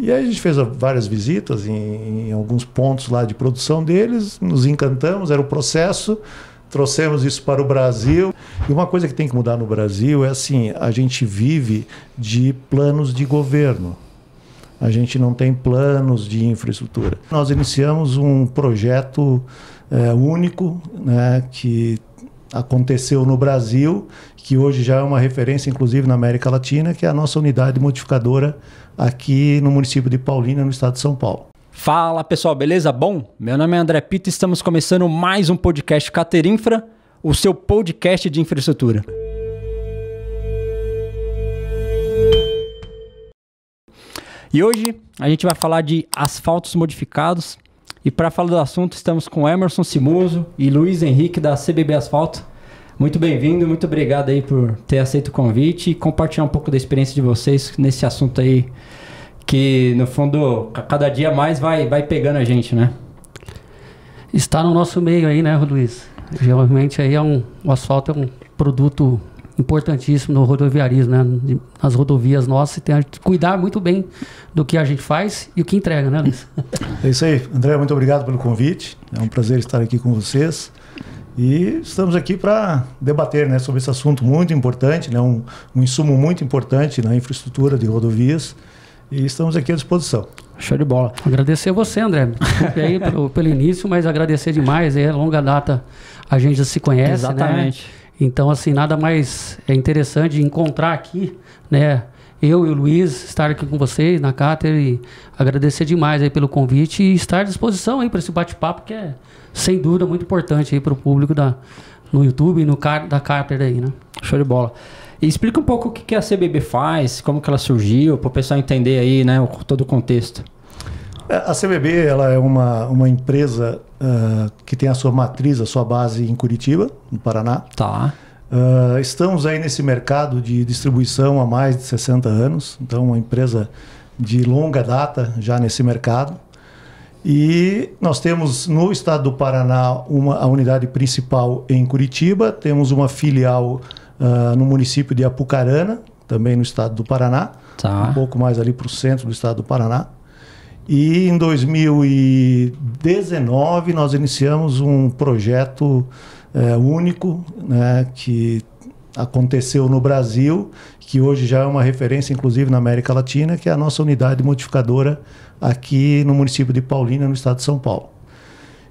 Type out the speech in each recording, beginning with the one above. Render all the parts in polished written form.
E aí a gente fez várias visitas em alguns pontos lá de produção deles, nos encantamos, era o processo, trouxemos isso para o Brasil. E uma coisa que tem que mudar no Brasil é assim, a gente vive de planos de governo. A gente não tem planos de infraestrutura. Nós iniciamos um projeto único, né, que aconteceu no Brasil, que hoje já é uma referência, inclusive, na América Latina, que é a nossa unidade modificadora aqui no município de Paulínia, no estado de São Paulo. Fala, pessoal, beleza? Bom, meu nome é André Pita e estamos começando mais um podcast Caterinfra, o seu podcast de infraestrutura. E hoje a gente vai falar de asfaltos modificados. E para falar do assunto, estamos com Emerson Simuso e Luiz Henrique da CBB Asfalto. Muito bem-vindo, muito obrigado aí por ter aceito o convite e compartilhar um pouco da experiência de vocês nesse assunto aí que, no fundo, cada dia mais vai pegando a gente, né? Está no nosso meio aí, né, Luiz? Geralmente aí o asfalto é um produto importantíssimo no rodoviarismo, né? Nas rodovias nossas, tem que cuidar muito bem do que a gente faz e o que entrega, né, Luiz? É isso aí, André, muito obrigado pelo convite. É um prazer estar aqui com vocês. E estamos aqui para debater, né, sobre esse assunto muito importante, né, um insumo muito importante na infraestrutura de rodovias. E estamos aqui à disposição. Show de bola. Agradecer a você, André. Desculpe aí pelo início, mas agradecer demais. É longa data, a gente já se conhece, exatamente, né? Então, assim, nada mais interessante de encontrar aqui, né? Eu e o Luiz estar aqui com vocês na Cáter e agradecer demais aí pelo convite e estar à disposição aí para esse bate-papo que é, sem dúvida, muito importante aí para o público no YouTube e da Cáter aí, né? Show de bola. E explica um pouco o que a CBB faz, como que ela surgiu, para o pessoal entender aí, né, todo o contexto. A CBB, ela é uma empresa que tem a sua matriz, a sua base em Curitiba, no Paraná. Tá. Estamos aí nesse mercado de distribuição há mais de 60 anos, então uma empresa de longa data já nesse mercado. E nós temos no estado do Paraná a unidade principal em Curitiba, temos uma filial no município de Apucarana, também no estado do Paraná, tá, um pouco mais ali para o centro do estado do Paraná. E em 2019 nós iniciamos um projeto único, né, que aconteceu no Brasil, que hoje já é uma referência, inclusive, na América Latina, que é a nossa unidade modificadora aqui no município de Paulínia, no estado de São Paulo.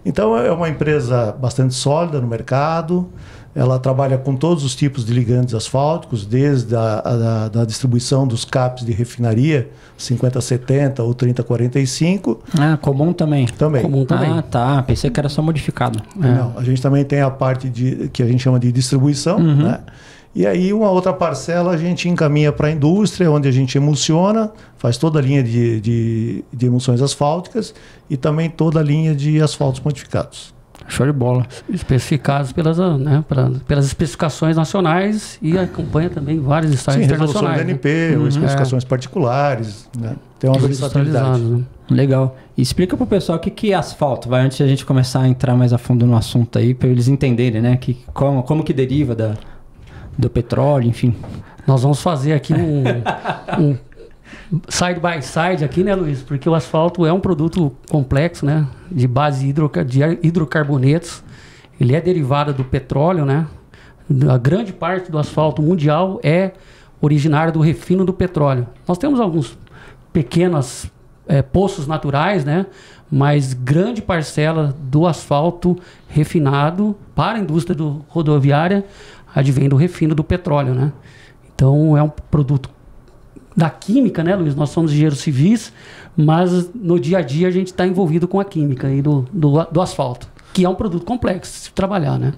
Então é uma empresa bastante sólida no mercado, ela trabalha com todos os tipos de ligantes asfálticos, desde a distribuição dos CAPs de refinaria, 50-70 ou 30-45. Ah, comum também? Também. Comum também. Ah, tá. Pensei que era só modificado. Não, a gente também tem a parte que a gente chama de distribuição, né? E aí uma outra parcela a gente encaminha para a indústria, onde a gente emulsiona, faz toda a linha de emulsões asfálticas e também toda a linha de asfaltos modificados. Show de bola. Especificados pelas especificações nacionais e acompanha também vários estágios internacionais. Sim, resoluções da ANP, ou especificações particulares, né? Tem uma versatilidade. Né? Legal. E explica pro pessoal o que é asfalto, vai, antes de a gente começar a entrar mais a fundo no assunto aí, para eles entenderem, né, como que deriva do petróleo, enfim. Nós vamos fazer aqui um side by side aqui, né, Luiz? Porque o asfalto é um produto complexo, né? De base de hidrocarbonetos. Ele é derivado do petróleo, né? A grande parte do asfalto mundial é originário do refino do petróleo. Nós temos alguns pequenos poços naturais, né? Mas grande parcela do asfalto refinado para a indústria rodoviária advém do refino do petróleo, né? Então é um produto da química, né, Luiz? Nós somos engenheiros civis, mas no dia a dia a gente está envolvido com a química aí do asfalto, que é um produto complexo de se trabalhar, né?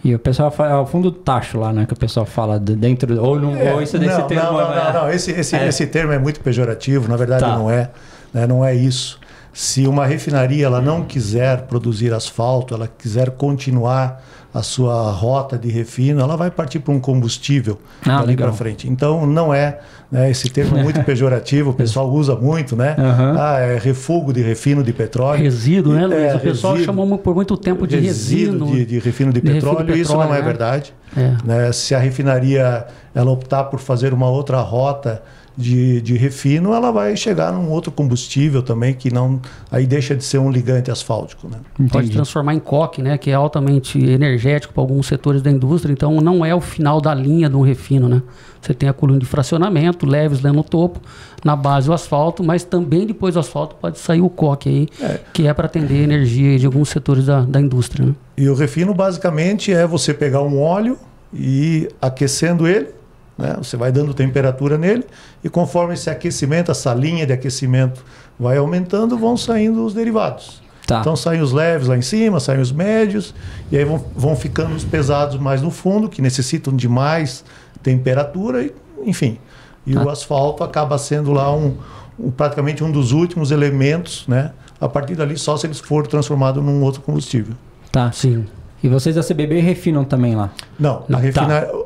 E o pessoal fala, é o fundo do tacho lá, né? Que o pessoal fala dentro, ou isso desse termo. Não, esse termo é muito pejorativo, na verdade não é, né? Não é isso. Se uma refinaria ela não quiser produzir asfalto, ela quiser continuar a sua rota de refino, ela vai partir para um combustível dali para frente. Então não é, né, esse termo é muito pejorativo, o pessoal usa muito, né? É refugo de refino de petróleo. Resíduo, né, Luiz? O pessoal chamou por muito tempo de resíduo. De refino de petróleo, isso não é verdade. Né? Se a refinaria ela optar por fazer uma outra rota de refino, ela vai chegar num outro combustível também, que não, aí deixa de ser um ligante asfáltico, né? Pode transformar em coque, né? Que é altamente energético para alguns setores da indústria, então não é o final da linha de um refino, né? Você tem a coluna de fracionamento, leves lá no topo, na base o asfalto, mas também depois do asfalto pode sair o coque aí, que é para atender a energia de alguns setores da indústria, né? E o refino basicamente é você pegar um óleo e ir aquecendo ele, né? Você vai dando temperatura nele e conforme esse aquecimento, essa linha de aquecimento vai aumentando, vão saindo os derivados. Tá. Então saem os leves lá em cima, saem os médios e aí vão ficando os pesados mais no fundo, que necessitam de mais temperatura, enfim. E o asfalto acaba sendo lá praticamente um dos últimos elementos, né? A partir dali só se eles forem transformados num outro combustível. Tá. Sim. E vocês da CBB refinam também lá? Não,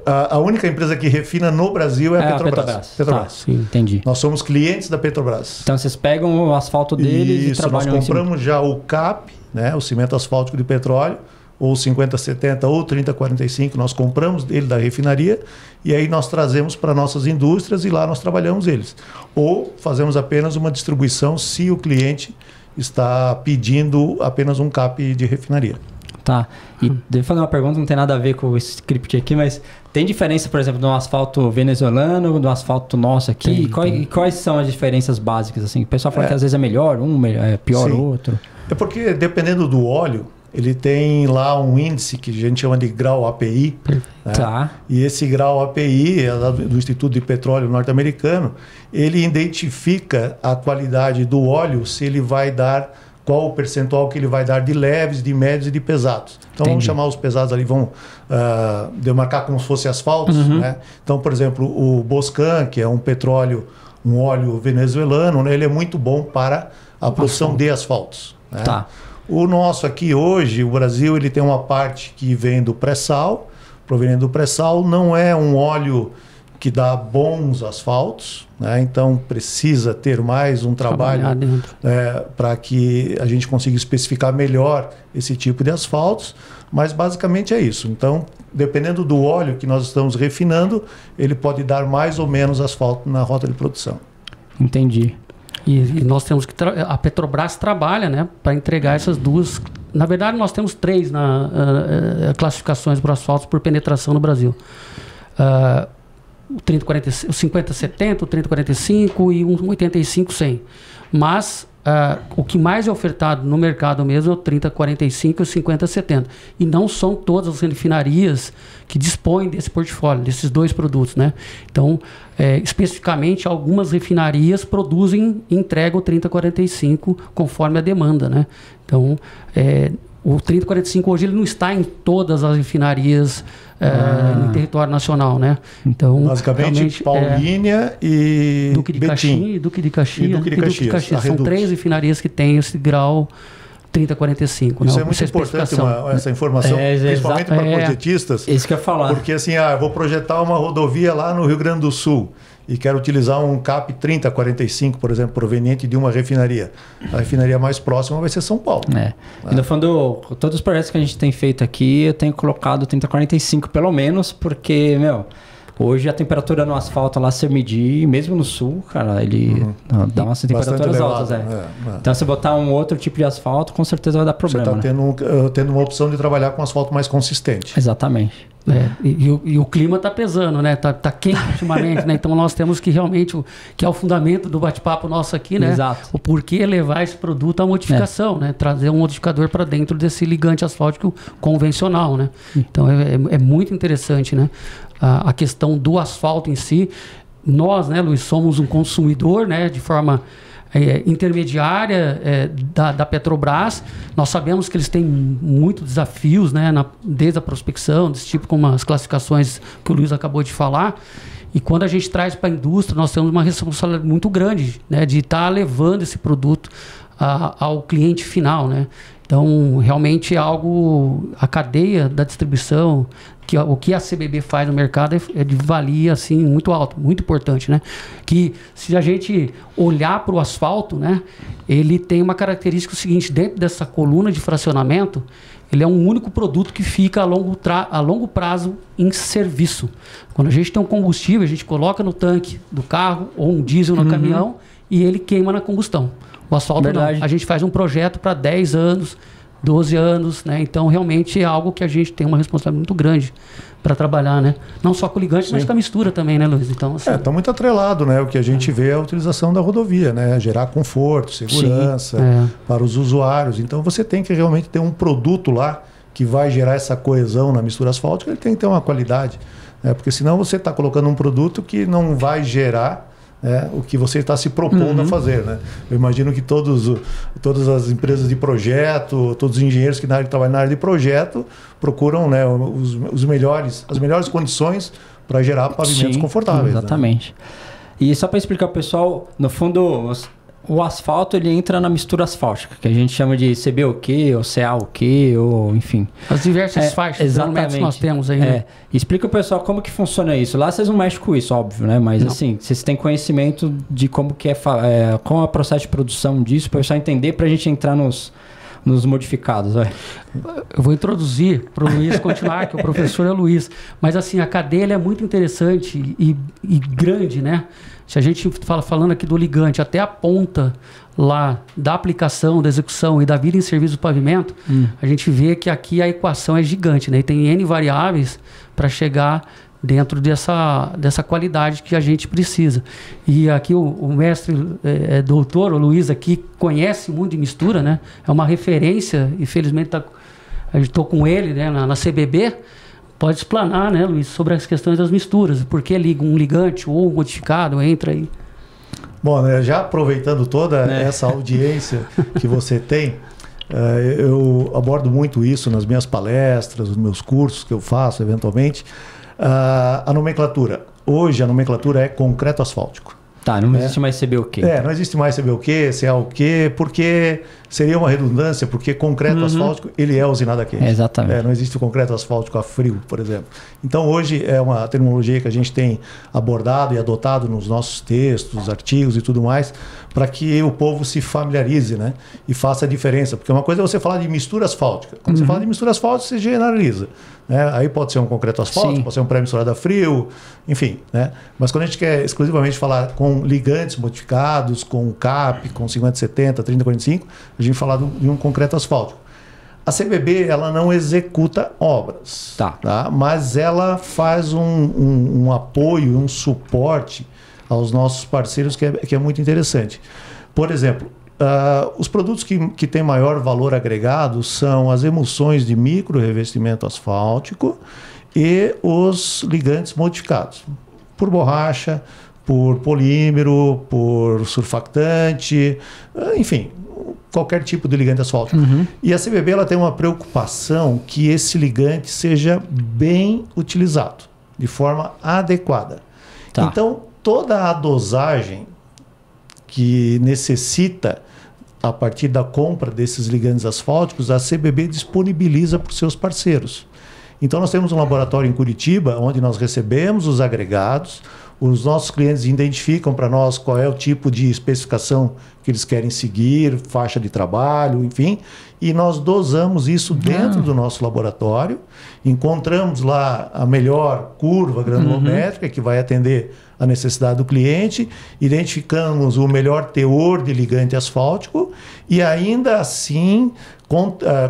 a única empresa que refina no Brasil é a Petrobras. Tá, sim, entendi. Nós somos clientes da Petrobras. Então vocês pegam o asfalto deles e trabalham nós compramos já o CAP, né, o cimento asfáltico de petróleo, ou 50-70 ou 30-45, nós compramos ele da refinaria e aí nós trazemos para nossas indústrias e lá nós trabalhamos eles. Ou fazemos apenas uma distribuição se o cliente está pedindo apenas um CAP de refinaria. Tá. E devo fazer uma pergunta, não tem nada a ver com o script aqui, mas tem diferença, por exemplo, do asfalto venezuelano, do asfalto nosso aqui? E quais são as diferenças básicas? Assim? O pessoal fala que às vezes é melhor, é pior o outro. É porque dependendo do óleo, ele tem lá um índice que a gente chama de grau API. Né? Tá. E esse grau API, do Instituto de Petróleo norte-americano, ele identifica a qualidade do óleo, se ele vai dar, qual o percentual que ele vai dar de leves, de médios e de pesados. Então vamos chamar os pesados ali, vão demarcar como se fosse asfaltos. Né? Então, por exemplo, o Boscan, que é um petróleo, um óleo venezuelano, né? Ele é muito bom para a produção de asfaltos. Né? Tá. O nosso aqui hoje, o Brasil, ele tem uma parte que vem do pré-sal, proveniente do pré-sal, não é um óleo que dá bons asfaltos, né? Então precisa ter mais um trabalho para que a gente consiga especificar melhor esse tipo de asfaltos, mas basicamente é isso. Então, dependendo do óleo que nós estamos refinando, ele pode dar mais ou menos asfalto na rota de produção. Entendi. E nós temos que... A Petrobras trabalha, né, para entregar essas duas... Na verdade, nós temos 3 classificações para asfaltos por penetração no Brasil. O 50-70, o 30-45 e um 85-100. Mas o que mais é ofertado no mercado mesmo é o 30-45 e o 50-70. E não são todas as refinarias que dispõem desse portfólio, desses 2 produtos, né? Então, especificamente, algumas refinarias produzem e entregam o 30-45 conforme a demanda, né? Então, o 30-45 hoje ele não está em todas as refinarias no território nacional, né? Então, basicamente, Paulínia e Duque de Caxias. Duque de Caxias. São 3 refinarias que têm esse grau 30-45. Isso é muito importante, essa informação, principalmente para projetistas. Isso que eu ia falar. Porque assim, eu vou projetar uma rodovia lá no Rio Grande do Sul e quero utilizar um CAP 30-45, por exemplo, proveniente de uma refinaria. A refinaria mais próxima vai ser São Paulo. E no fundo, todos os projetos que a gente tem feito aqui, eu tenho colocado 30-45 pelo menos, porque, hoje a temperatura no asfalto lá, se medir, mesmo no sul, cara, ele dá umas temperaturas altas. Então, se botar um outro tipo de asfalto, com certeza vai dar problema. Você está tendo uma opção de trabalhar com asfalto mais consistente. Exatamente. E o clima está pesando, né? Tá quente ultimamente, né? Então nós temos que realmente, que é o fundamento do bate-papo nosso aqui, né? Exato. O porquê levar esse produto à modificação, né? Trazer um modificador para dentro desse ligante asfáltico convencional, né? Então é muito interessante, né? A questão do asfalto em si. Nós, né, Luiz, somos um consumidor, né? De forma intermediária da Petrobras. Nós sabemos que eles têm muitos desafios, né, desde a prospecção, desse tipo, como as classificações que o Luiz acabou de falar. E quando a gente traz para a indústria, nós temos uma responsabilidade muito grande, né, de estar levando esse produto ao cliente final, né? Então, realmente é algo, a cadeia da distribuição, o que a CBB faz no mercado é de valia assim, muito alto, muito importante, né? Que se a gente olhar para o asfalto, né, ele tem uma característica seguinte: dentro dessa coluna de fracionamento, ele é um único produto que fica a longo prazo em serviço. Quando a gente tem um combustível, a gente coloca no tanque do carro ou um diesel no caminhão e ele queima na combustão. O asfalto não. A gente faz um projeto para 10 anos, 12 anos, né? Então, realmente é algo que a gente tem uma responsabilidade muito grande para trabalhar, né? Não só com o ligante, mas com a mistura também, né, Luiz? Então, assim... Tá muito atrelado, né? O que a gente vê é a utilização da rodovia, né? Gerar conforto, segurança para os usuários. Então, você tem que realmente ter um produto lá que vai gerar essa coesão na mistura asfáltica, ele tem que ter uma qualidade, né? Porque senão você está colocando um produto que não vai gerar o que você está se propondo a fazer, né? Eu imagino que todas as empresas de projeto, todos os engenheiros que trabalham na área de projeto procuram, né, as melhores condições para gerar pavimentos confortáveis. Exatamente. Né? E só para explicar para o pessoal, no fundo, o asfalto ele entra na mistura asfáltica, que a gente chama de CBOQ, ou CAOQ, ou enfim. As diversas faixas que nós temos aí. Né? Explica pro pessoal como que funciona isso. Lá vocês não mexem com isso, óbvio, né? Mas assim, vocês têm conhecimento de como que como é o processo de produção disso, para o pessoal entender, para a gente entrar nos modificados. Eu vou introduzir para o Luiz continuar, que o professor é o Luiz. Mas assim, a cadeia é muito interessante e grande, né? Se a gente falando aqui do ligante até a ponta lá da aplicação, da execução e da vida em serviço do pavimento, a gente vê que aqui a equação é gigante, né? E tem N variáveis para chegar dentro dessa qualidade que a gente precisa. E aqui o mestre doutor, o Luiz aqui, conhece muito de mistura, né? É uma referência, infelizmente eu estou com ele, né, na CBB. Pode explanar, né, Luiz, sobre as questões das misturas, por que um ligante ou um modificado entra aí. Bom, né, já aproveitando toda essa audiência que você tem, eu abordo muito isso nas minhas palestras, nos meus cursos que eu faço eventualmente. A nomenclatura. Hoje a nomenclatura é concreto asfáltico. Tá, não existe mais CBOQ. Não existe mais CBOQ, CAOQ, porque seria uma redundância, porque concreto asfáltico, ele é usinado a quente. Exatamente. Não existe o concreto asfáltico a frio, por exemplo. Então, hoje é uma terminologia que a gente tem abordado e adotado nos nossos textos, artigos e tudo mais, para que o povo se familiarize, né? E faça a diferença. Porque uma coisa é você falar de mistura asfáltica. Quando você fala de mistura asfáltica, você generaliza. Né? Aí pode ser um concreto asfáltico, pode ser um pré-misturado a frio, enfim. Né? Mas quando a gente quer exclusivamente falar com ligantes modificados, com CAP, com 50-70, 30-45, a gente fala de um concreto asfáltico. A CBB, ela não executa obras, tá? Mas ela faz um apoio, um suporte aos nossos parceiros que é muito interessante. Por exemplo, os produtos que têm maior valor agregado são as emulsões de micro revestimento asfáltico e os ligantes modificados por borracha, por polímero, por surfactante, enfim, qualquer tipo de ligante asfáltico. E a CBB ela tem uma preocupação que esse ligante seja bem utilizado, de forma adequada. Então, toda a dosagem que necessita a partir da compra desses ligantes asfálticos, a CBB disponibiliza para os seus parceiros. Então, nós temos um laboratório em Curitiba, onde nós recebemos os agregados, os nossos clientes identificam para nós qual é o tipo de especificação que eles querem seguir, faixa de trabalho, enfim, e nós dosamos isso dentro do nosso laboratório, encontramos lá a melhor curva granulométrica que vai atender a necessidade do cliente, identificamos o melhor teor de ligante asfáltico e ainda assim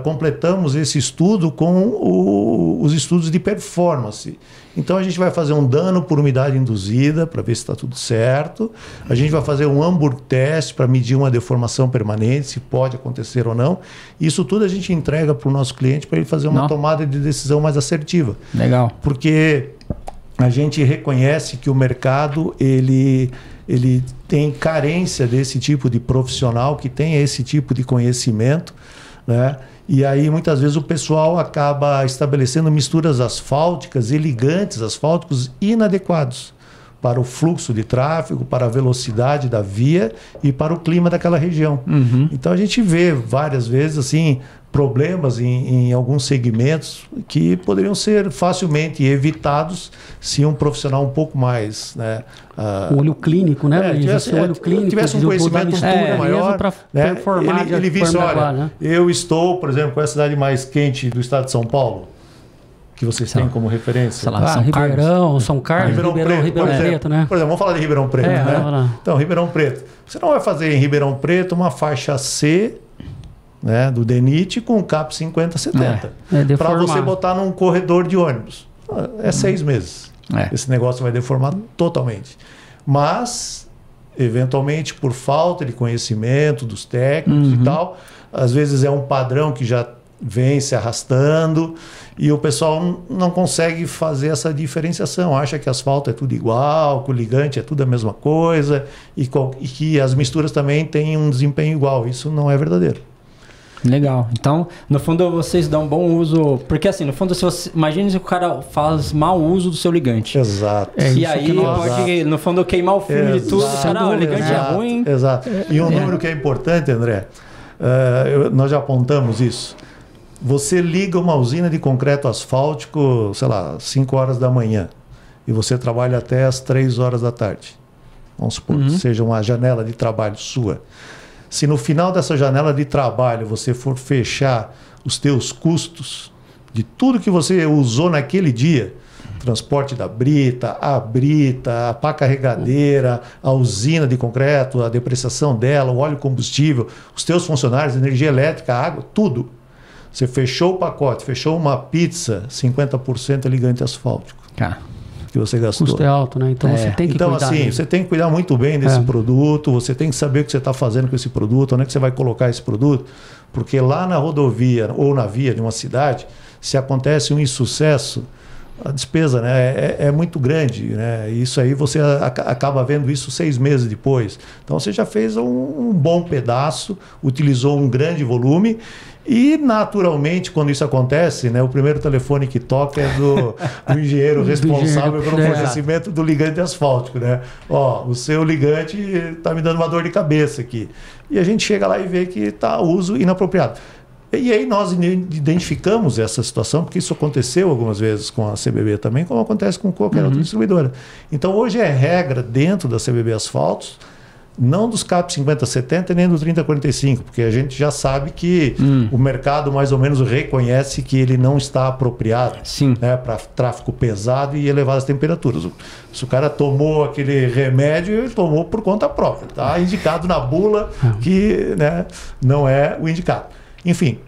completamos esse estudo com os estudos de performance. Então a gente vai fazer um dano por umidade induzida para ver se está tudo certo. A gente vai fazer um Hamburg test para medir uma deformação permanente, se pode acontecer ou não. Isso tudo a gente entrega para o nosso cliente para ele fazer uma tomada de decisão mais assertiva. Legal. Porque a gente reconhece que o mercado ele tem carência desse tipo de profissional que tem esse tipo de conhecimento, né? E aí muitas vezes o pessoal acaba estabelecendo misturas asfálticas e ligantes asfálticos inadequados, para o fluxo de tráfego, para a velocidade da via e para o clima daquela região. Então a gente vê várias vezes assim problemas em alguns segmentos que poderiam ser facilmente evitados se um profissional um pouco mais, né, o olho clínico, né, Luiz? Tivesse um conhecimento maior, né, ele visse, olha, né? eu estou, por exemplo, com a cidade mais quente do estado de São Paulo, que vocês têm como referência. Ribeirão, São Carlos, Ribeirão Preto, né? Por exemplo, vamos falar de Ribeirão Preto, né? Então, Ribeirão Preto. Você não vai fazer em Ribeirão Preto uma faixa C, né, do DENIT com CAP 50-70. Para você botar num corredor de ônibus. É 6 meses. Esse negócio vai deformar totalmente. Mas, eventualmente, por falta de conhecimento dos técnicos e tal, às vezes é um padrão que já vem se arrastando e o pessoal não consegue fazer essa diferenciação, acha que asfalto é tudo igual, que o ligante é tudo a mesma coisa e que as misturas também têm um desempenho igual. Isso não é verdadeiro. Legal. Então, no fundo, vocês dão bom uso, porque assim, no fundo, se você imagine se o cara faz mau uso do seu ligante. Exato. E aí pode, no fundo, queimar o filme de tudo, cara, o ligante é ruim. Exato. E um número que é importante, André, nós já apontamos isso. Você liga uma usina de concreto asfáltico, sei lá, 5 horas da manhã, e você trabalha até as 3 horas da tarde. Vamos supor que seja uma janela de trabalho sua. Se no final dessa janela de trabalho você for fechar os teus custos de tudo que você usou naquele dia, transporte da brita, a pá carregadeira, a usina de concreto, a depreciação dela, o óleo combustível, os teus funcionários, energia elétrica, água, tudo. Você fechou o pacote, fechou uma pizza, 50% é ligante asfáltico. Que você gastou. O custo é alto, né? Então você tem que cuidar. Então, assim, você tem que cuidar muito bem desse produto, você tem que saber o que você está fazendo com esse produto, onde é que você vai colocar esse produto, porque lá na rodovia ou na via de uma cidade, se acontece um insucesso, a despesa, né, é muito grande, né? Isso aí você acaba vendo isso 6 meses depois. Então você já fez um bom pedaço, utilizou um grande volume. E, naturalmente, quando isso acontece, né, o primeiro telefone que toca é do engenheiro responsável pelo fornecimento do ligante asfáltico. Né? Ó, o seu ligante está me dando uma dor de cabeça aqui. E a gente chega lá e vê que está uso inapropriado. E aí nós identificamos essa situação, porque isso aconteceu algumas vezes com a CBB também, como acontece com qualquer outra distribuidora. Então, hoje é regra dentro da CBB Asfaltos, não dos CAP 50-70 nem do 30-45, porque a gente já sabe que o mercado mais ou menos reconhece que ele não está apropriado, né, para tráfego pesado e elevadas temperaturas. Se o cara tomou aquele remédio, ele tomou por conta própria. Está indicado na bula que, né, não é o indicado. Enfim,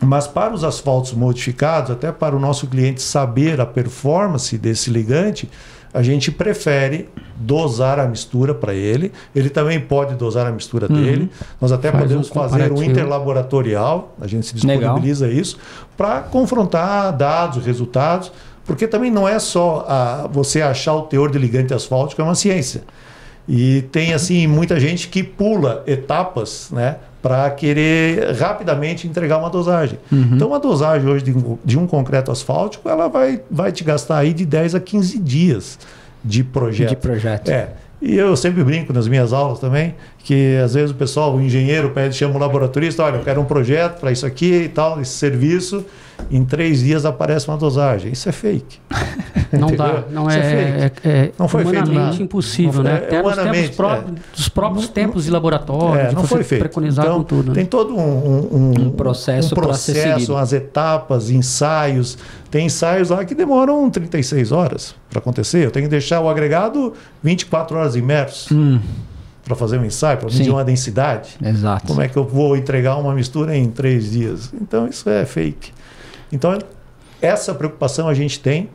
mas para os asfaltos modificados, até para o nosso cliente saber a performance desse ligante, a gente prefere dosar a mistura para ele. Ele também pode dosar a mistura dele. Nós até podemos fazer um interlaboratorial, a gente se disponibiliza isso, para confrontar dados, resultados, porque também não é só você achar o teor de ligante asfáltico, é uma ciência. E tem assim muita gente que pula etapas, né, para querer rapidamente entregar uma dosagem. Então, uma dosagem hoje de um concreto asfáltico, ela vai te gastar aí de 10 a 15 dias de projeto. E eu sempre brinco nas minhas aulas também, que às vezes o pessoal, o engenheiro chama o laboratorista, olha, eu quero um projeto para isso aqui e tal, esse serviço, em 3 dias aparece uma dosagem. Isso é fake. Não dá, não é não foi feito nada. Impossível, né? Até dos próprios tempos de laboratório, não foi feito. Preconizar então, com tudo. Tem todo um processo, umas etapas, ensaios. Tem ensaios lá que demoram 36 horas para acontecer. Eu tenho que deixar o agregado 24 horas imerso para fazer um ensaio, para medir uma densidade. Exato. Como é que eu vou entregar uma mistura em 3 dias? Então, isso é fake. Então, essa preocupação a gente tem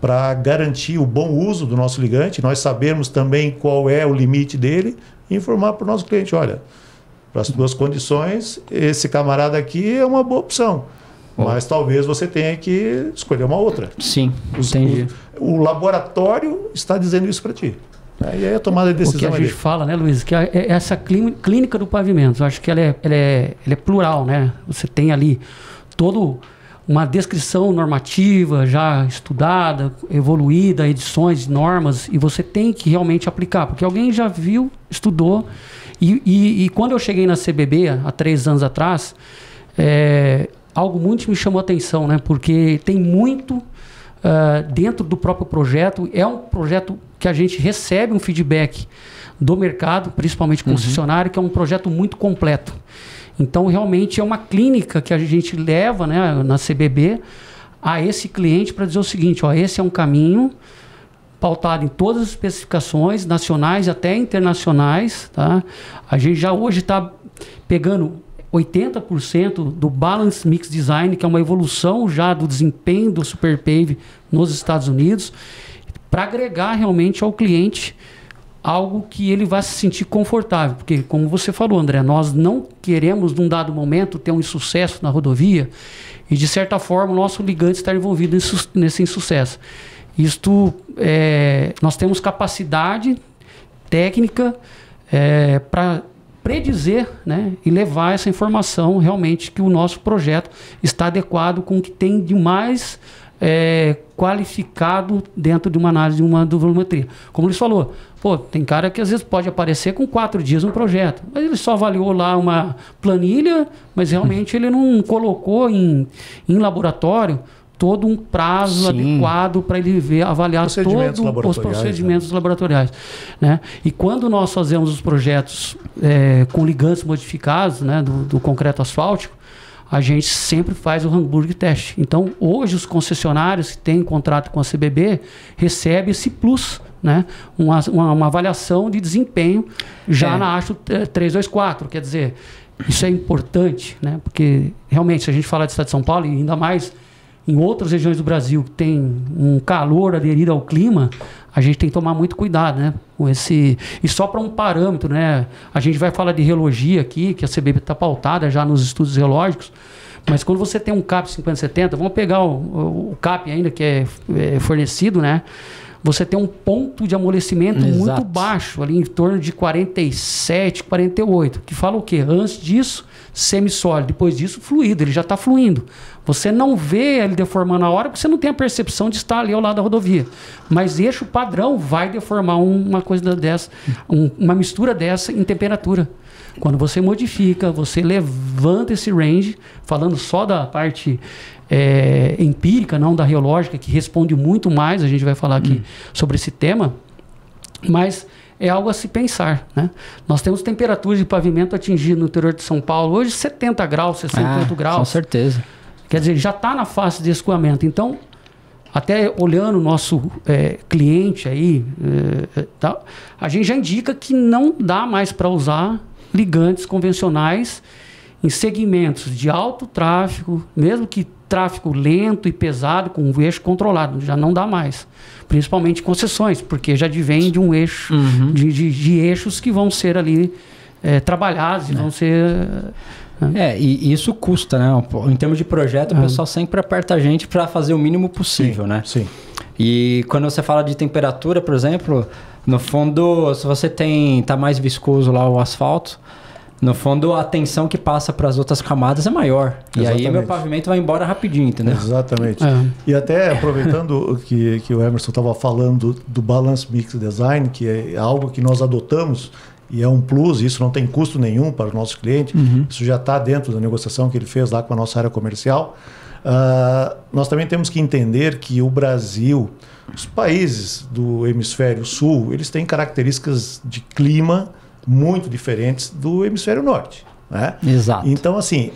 para garantir o bom uso do nosso ligante, nós sabermos também qual é o limite dele e informar para o nosso cliente, olha, para as tuas condições, esse camarada aqui é uma boa opção, mas talvez você tenha que escolher uma outra. Sim, entendi. O laboratório está dizendo isso para ti. E aí a tomada de decisão o que a gente fala, né, Luiz, que essa clínica do pavimento, eu acho que ela é plural, né? Você tem ali todo uma descrição normativa já estudada, evoluída, edições, normas, e você tem que realmente aplicar, porque alguém já viu, estudou, e quando eu cheguei na CBB, há 3 anos atrás, algo muito me chamou a atenção, né? Porque tem muito dentro do próprio projeto, é um projeto que a gente recebe um feedback do mercado, principalmente concessionário, que é um projeto muito completo. Então, realmente, é uma clínica que a gente leva, né, na CBB a esse cliente para dizer o seguinte, ó, esse é um caminho pautado em todas as especificações nacionais e até internacionais. Tá? A gente já hoje está pegando 80% do Balance Mix Design, que é uma evolução já do desempenho do Super Pave nos Estados Unidos, para agregar realmente ao cliente algo que ele vai se sentir confortável. Porque, como você falou, André, nós não queremos, num dado momento, ter um insucesso na rodovia e, de certa forma, o nosso ligante estar envolvido nesse insucesso. Isto, nós temos capacidade técnica para predizer, né, e levar essa informação realmente que o nosso projeto está adequado com o que tem de mais qualificado dentro de uma análise de uma volumetria. Como eles falou, tem cara que às vezes pode aparecer com 4 dias no projeto, mas ele só avaliou lá uma planilha, mas realmente ele não colocou em laboratório todo um prazo adequado para ele avaliar todos os procedimentos laboratoriais. Né? E quando nós fazemos os projetos com ligantes modificados, né, do concreto asfáltico, a gente sempre faz o Hamburg Test. Então, hoje, os concessionários que têm contrato com a CBB recebem esse plus, né? Uma avaliação de desempenho já na ASHTO 324. Quer dizer, isso é importante, né? Porque, realmente, se a gente falar do estado de São Paulo, e ainda mais em outras regiões do Brasil que tem um calor aderido ao clima, a gente tem que tomar muito cuidado, né? Com esse... E só para um parâmetro, né? A gente vai falar de relogia aqui, que a CBB está pautada já nos estudos relógicos, mas quando você tem um CAP 5070, vamos pegar o CAP ainda que é fornecido, né? Você tem um ponto de amolecimento muito baixo, ali em torno de 47, 48, que fala o quê? Antes disso, semissólido, depois disso, fluido, ele já está fluindo. Você não vê ele deformando a hora, porque você não tem a percepção de estar ali ao lado da rodovia. Mas eixo padrão vai deformar uma coisa dessa, uma mistura dessa em temperatura. Quando você modifica, você levanta esse range, falando só da parte empírica, não da reológica, que responde muito mais, a gente vai falar aqui sobre esse tema, mas é algo a se pensar, né? Nós temos temperaturas de pavimento atingidas no interior de São Paulo, hoje 70 graus, 68 graus. Com certeza. Quer dizer, já está na fase de escoamento. Então, até olhando o nosso cliente aí, a gente já indica que não dá mais para usar ligantes convencionais em segmentos de alto tráfego, mesmo que tráfego lento e pesado, com um eixo controlado, já não dá mais. Principalmente concessões, porque já advém de um eixo, de eixos que vão ser ali trabalhados e vão ser... E isso custa, né? Em termos de projeto, o pessoal sempre aperta a gente para fazer o mínimo possível, né? Sim. E quando você fala de temperatura, por exemplo, no fundo, se você tá mais viscoso lá o asfalto, no fundo a tensão que passa para as outras camadas é maior. Exatamente. E aí meu pavimento vai embora rapidinho, entendeu? Exatamente. E até aproveitando que o Emerson estava falando do Balance Mix Design, que é algo que nós adotamos e é um plus, isso não tem custo nenhum para o nosso cliente, isso já está dentro da negociação que ele fez lá com a nossa área comercial. Nós também temos que entender que o Brasil, os países do hemisfério sul, eles têm características de clima muito diferentes do hemisfério norte, né? Exato. Então, assim,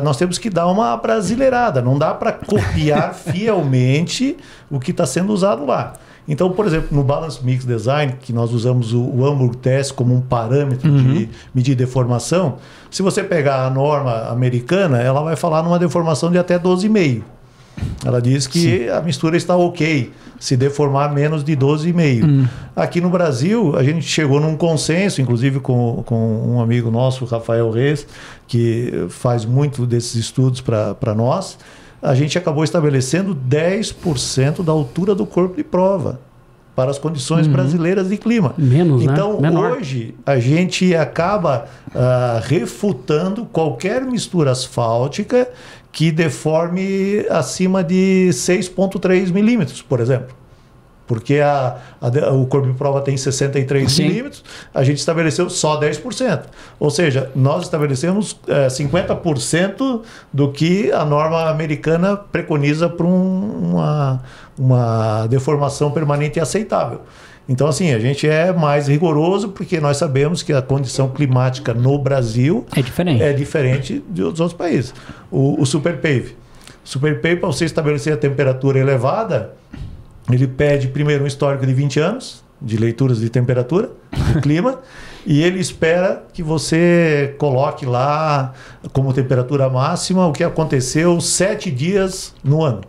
nós temos que dar uma brasileirada, não dá para copiar fielmente o que está sendo usado lá. Então, por exemplo, no Balance Mix Design, que nós usamos o Hamburg Test como um parâmetro de medir deformação, se você pegar a norma americana, ela vai falar numa deformação de até 12,5. Ela diz que a mistura está ok se deformar menos de 12,5. Aqui no Brasil, a gente chegou num consenso, inclusive com um amigo nosso, Rafael Reis, que faz muito desses estudos para nós. A gente acabou estabelecendo 10% da altura do corpo de prova. para as condições brasileiras de clima. Menos, então, né? Menor. hoje, a gente acaba refutando qualquer mistura asfáltica que deforme acima de 6,3 milímetros, por exemplo. Porque o corpo de prova tem 63 milímetros, a gente estabeleceu só 10%. Ou seja, nós estabelecemos 50% do que a norma americana preconiza para uma deformação permanente aceitável. Então, assim, a gente é mais rigoroso porque nós sabemos que a condição climática no Brasil é diferente dos outros países. O Superpave. O Superpave, para você estabelecer a temperatura elevada, ele pede primeiro um histórico de 20 anos de leituras de temperatura, do clima, e ele espera que você coloque lá como temperatura máxima o que aconteceu 7 dias no ano.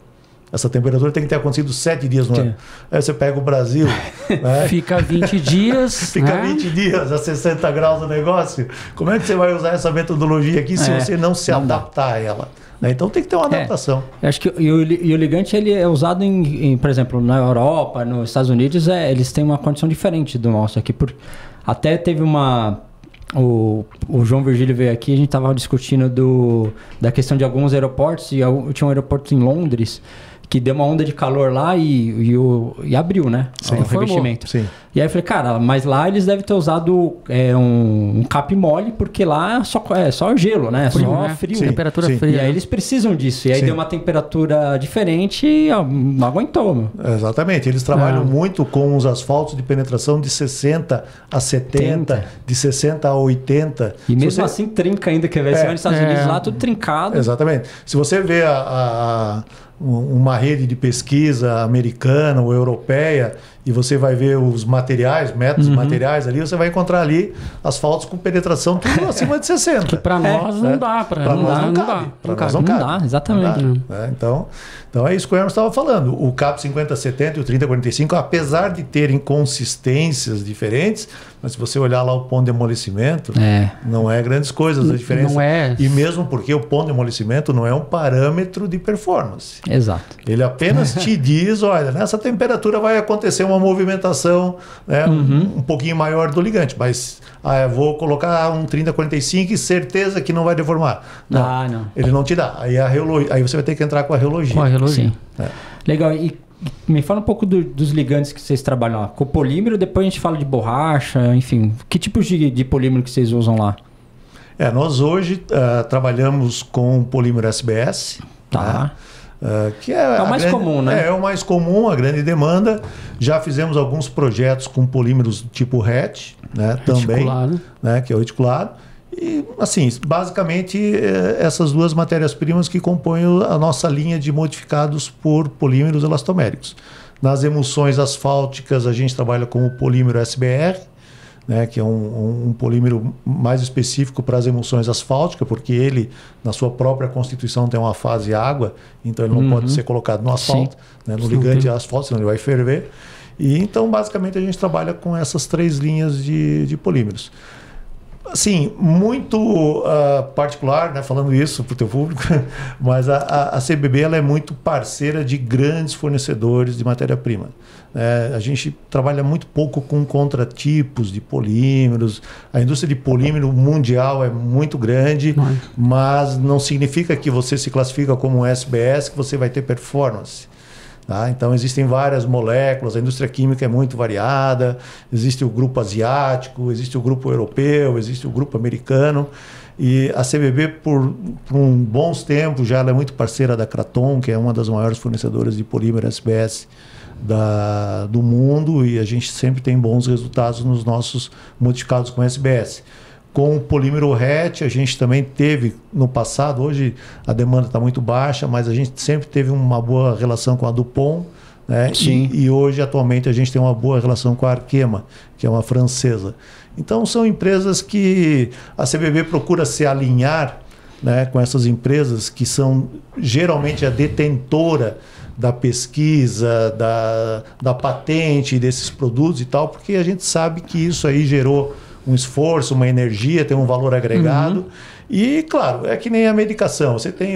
Essa temperatura tem que ter acontecido 7 dias no ano. Aí você pega o Brasil... né? Fica 20 dias... Fica 20 dias a 60 graus do negócio. Como é que você vai usar essa metodologia aqui se você não se adaptar a ela? Então tem que ter uma adaptação. Eu acho que o ligante ele é usado por exemplo, na Europa, nos Estados Unidos, eles têm uma condição diferente do nosso aqui. Até teve o João Virgílio veio aqui, a gente estava discutindo da questão de alguns aeroportos, e tinha um aeroporto em Londres que deu uma onda de calor lá e abriu, né? O revestimento. Sim. E aí eu falei, cara, mas lá eles devem ter usado um cap mole, porque lá é só gelo, né? Frio, só né? frio. Temperatura fria. E aí eles precisam disso. E aí deu uma temperatura diferente e não aguentou. Meu. Exatamente. Eles trabalham muito com os asfaltos de penetração de 60 a 70, de 60 a 80. E mesmo assim trinca ainda, que vai ser nos Estados Unidos lá, tudo trincado. Exatamente. Se você vê uma rede de pesquisa americana ou europeia e você vai ver os materiais, métodos materiais ali, você vai encontrar ali asfaltos com penetração tudo acima de 60. Que para nós não dá. Para nós não cabe. Para nós não cabe. Exatamente. Não dá, então é isso que o Hermes estava falando. O CAP 5070 e o 3045, apesar de terem consistências diferentes, mas se você olhar lá o ponto de amolecimento, não é grandes coisas a diferença. Não é. E mesmo porque o ponto de amolecimento não é um parâmetro de performance. Exato. Ele apenas te diz, olha, nessa temperatura vai acontecer uma movimentação, né, um pouquinho maior do ligante, mas eu vou colocar um 3045 e certeza que não vai deformar. Não. Ele não te dá. Aí você vai ter que entrar com a reologia. Sim. Legal. E me fala um pouco dos ligantes que vocês trabalham lá. Com polímero, depois a gente fala de borracha, enfim. Que tipos de polímero que vocês usam lá? Nós hoje trabalhamos com polímero SBS. Tá. Que é o mais comum, né? É o mais comum, a grande demanda. Já fizemos alguns projetos com polímeros tipo RET, né, também, né, que é o reticulado. E, assim, basicamente, essas duas matérias-primas que compõem a nossa linha de modificados por polímeros elastoméricos. Nas emulsões asfálticas, a gente trabalha com o polímero SBR, né, que é um polímero mais específico para as emulsões asfálticas, porque ele, na sua própria constituição, tem uma fase água, então ele não pode ser colocado no asfalto, né, no ligante asfalto, senão ele vai ferver. E, então, basicamente, a gente trabalha com essas 3 linhas de polímeros. Assim, muito particular, né, falando isso para o teu público, mas a CBB ela é muito parceira de grandes fornecedores de matéria-prima. A gente trabalha muito pouco com contratipos de polímeros. A indústria de polímero mundial é muito grande, mas não significa que você se classifica como um SBS que você vai ter performance. Então existem várias moléculas, a indústria química é muito variada, existe o grupo asiático, existe o grupo europeu, existe o grupo americano, e a CBB por bons tempos já ela é muito parceira da Kraton, que é uma das maiores fornecedoras de polímero SBS do mundo, e a gente sempre tem bons resultados nos nossos modificados com SBS. Com o polímero RET, a gente também teve no passado, hoje a demanda está muito baixa, mas a gente sempre teve uma boa relação com a Dupont, né? E hoje, atualmente, a gente tem uma boa relação com a Arkema, que é uma francesa. Então, são empresas que a CBB procura se alinhar, né, com essas empresas que são geralmente a detentora da pesquisa, da patente desses produtos e tal, porque a gente sabe que isso aí gerou um esforço, uma energia, tem um valor agregado, E, claro, é que nem a medicação. Você tem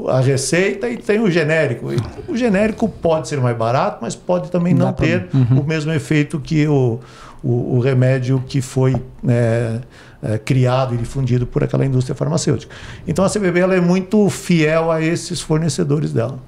a receita e tem o genérico. E o genérico pode ser mais barato, mas pode também não ter o mesmo efeito que o remédio que foi criado e difundido por aquela indústria farmacêutica. Então, a CBB ela é muito fiel a esses fornecedores dela.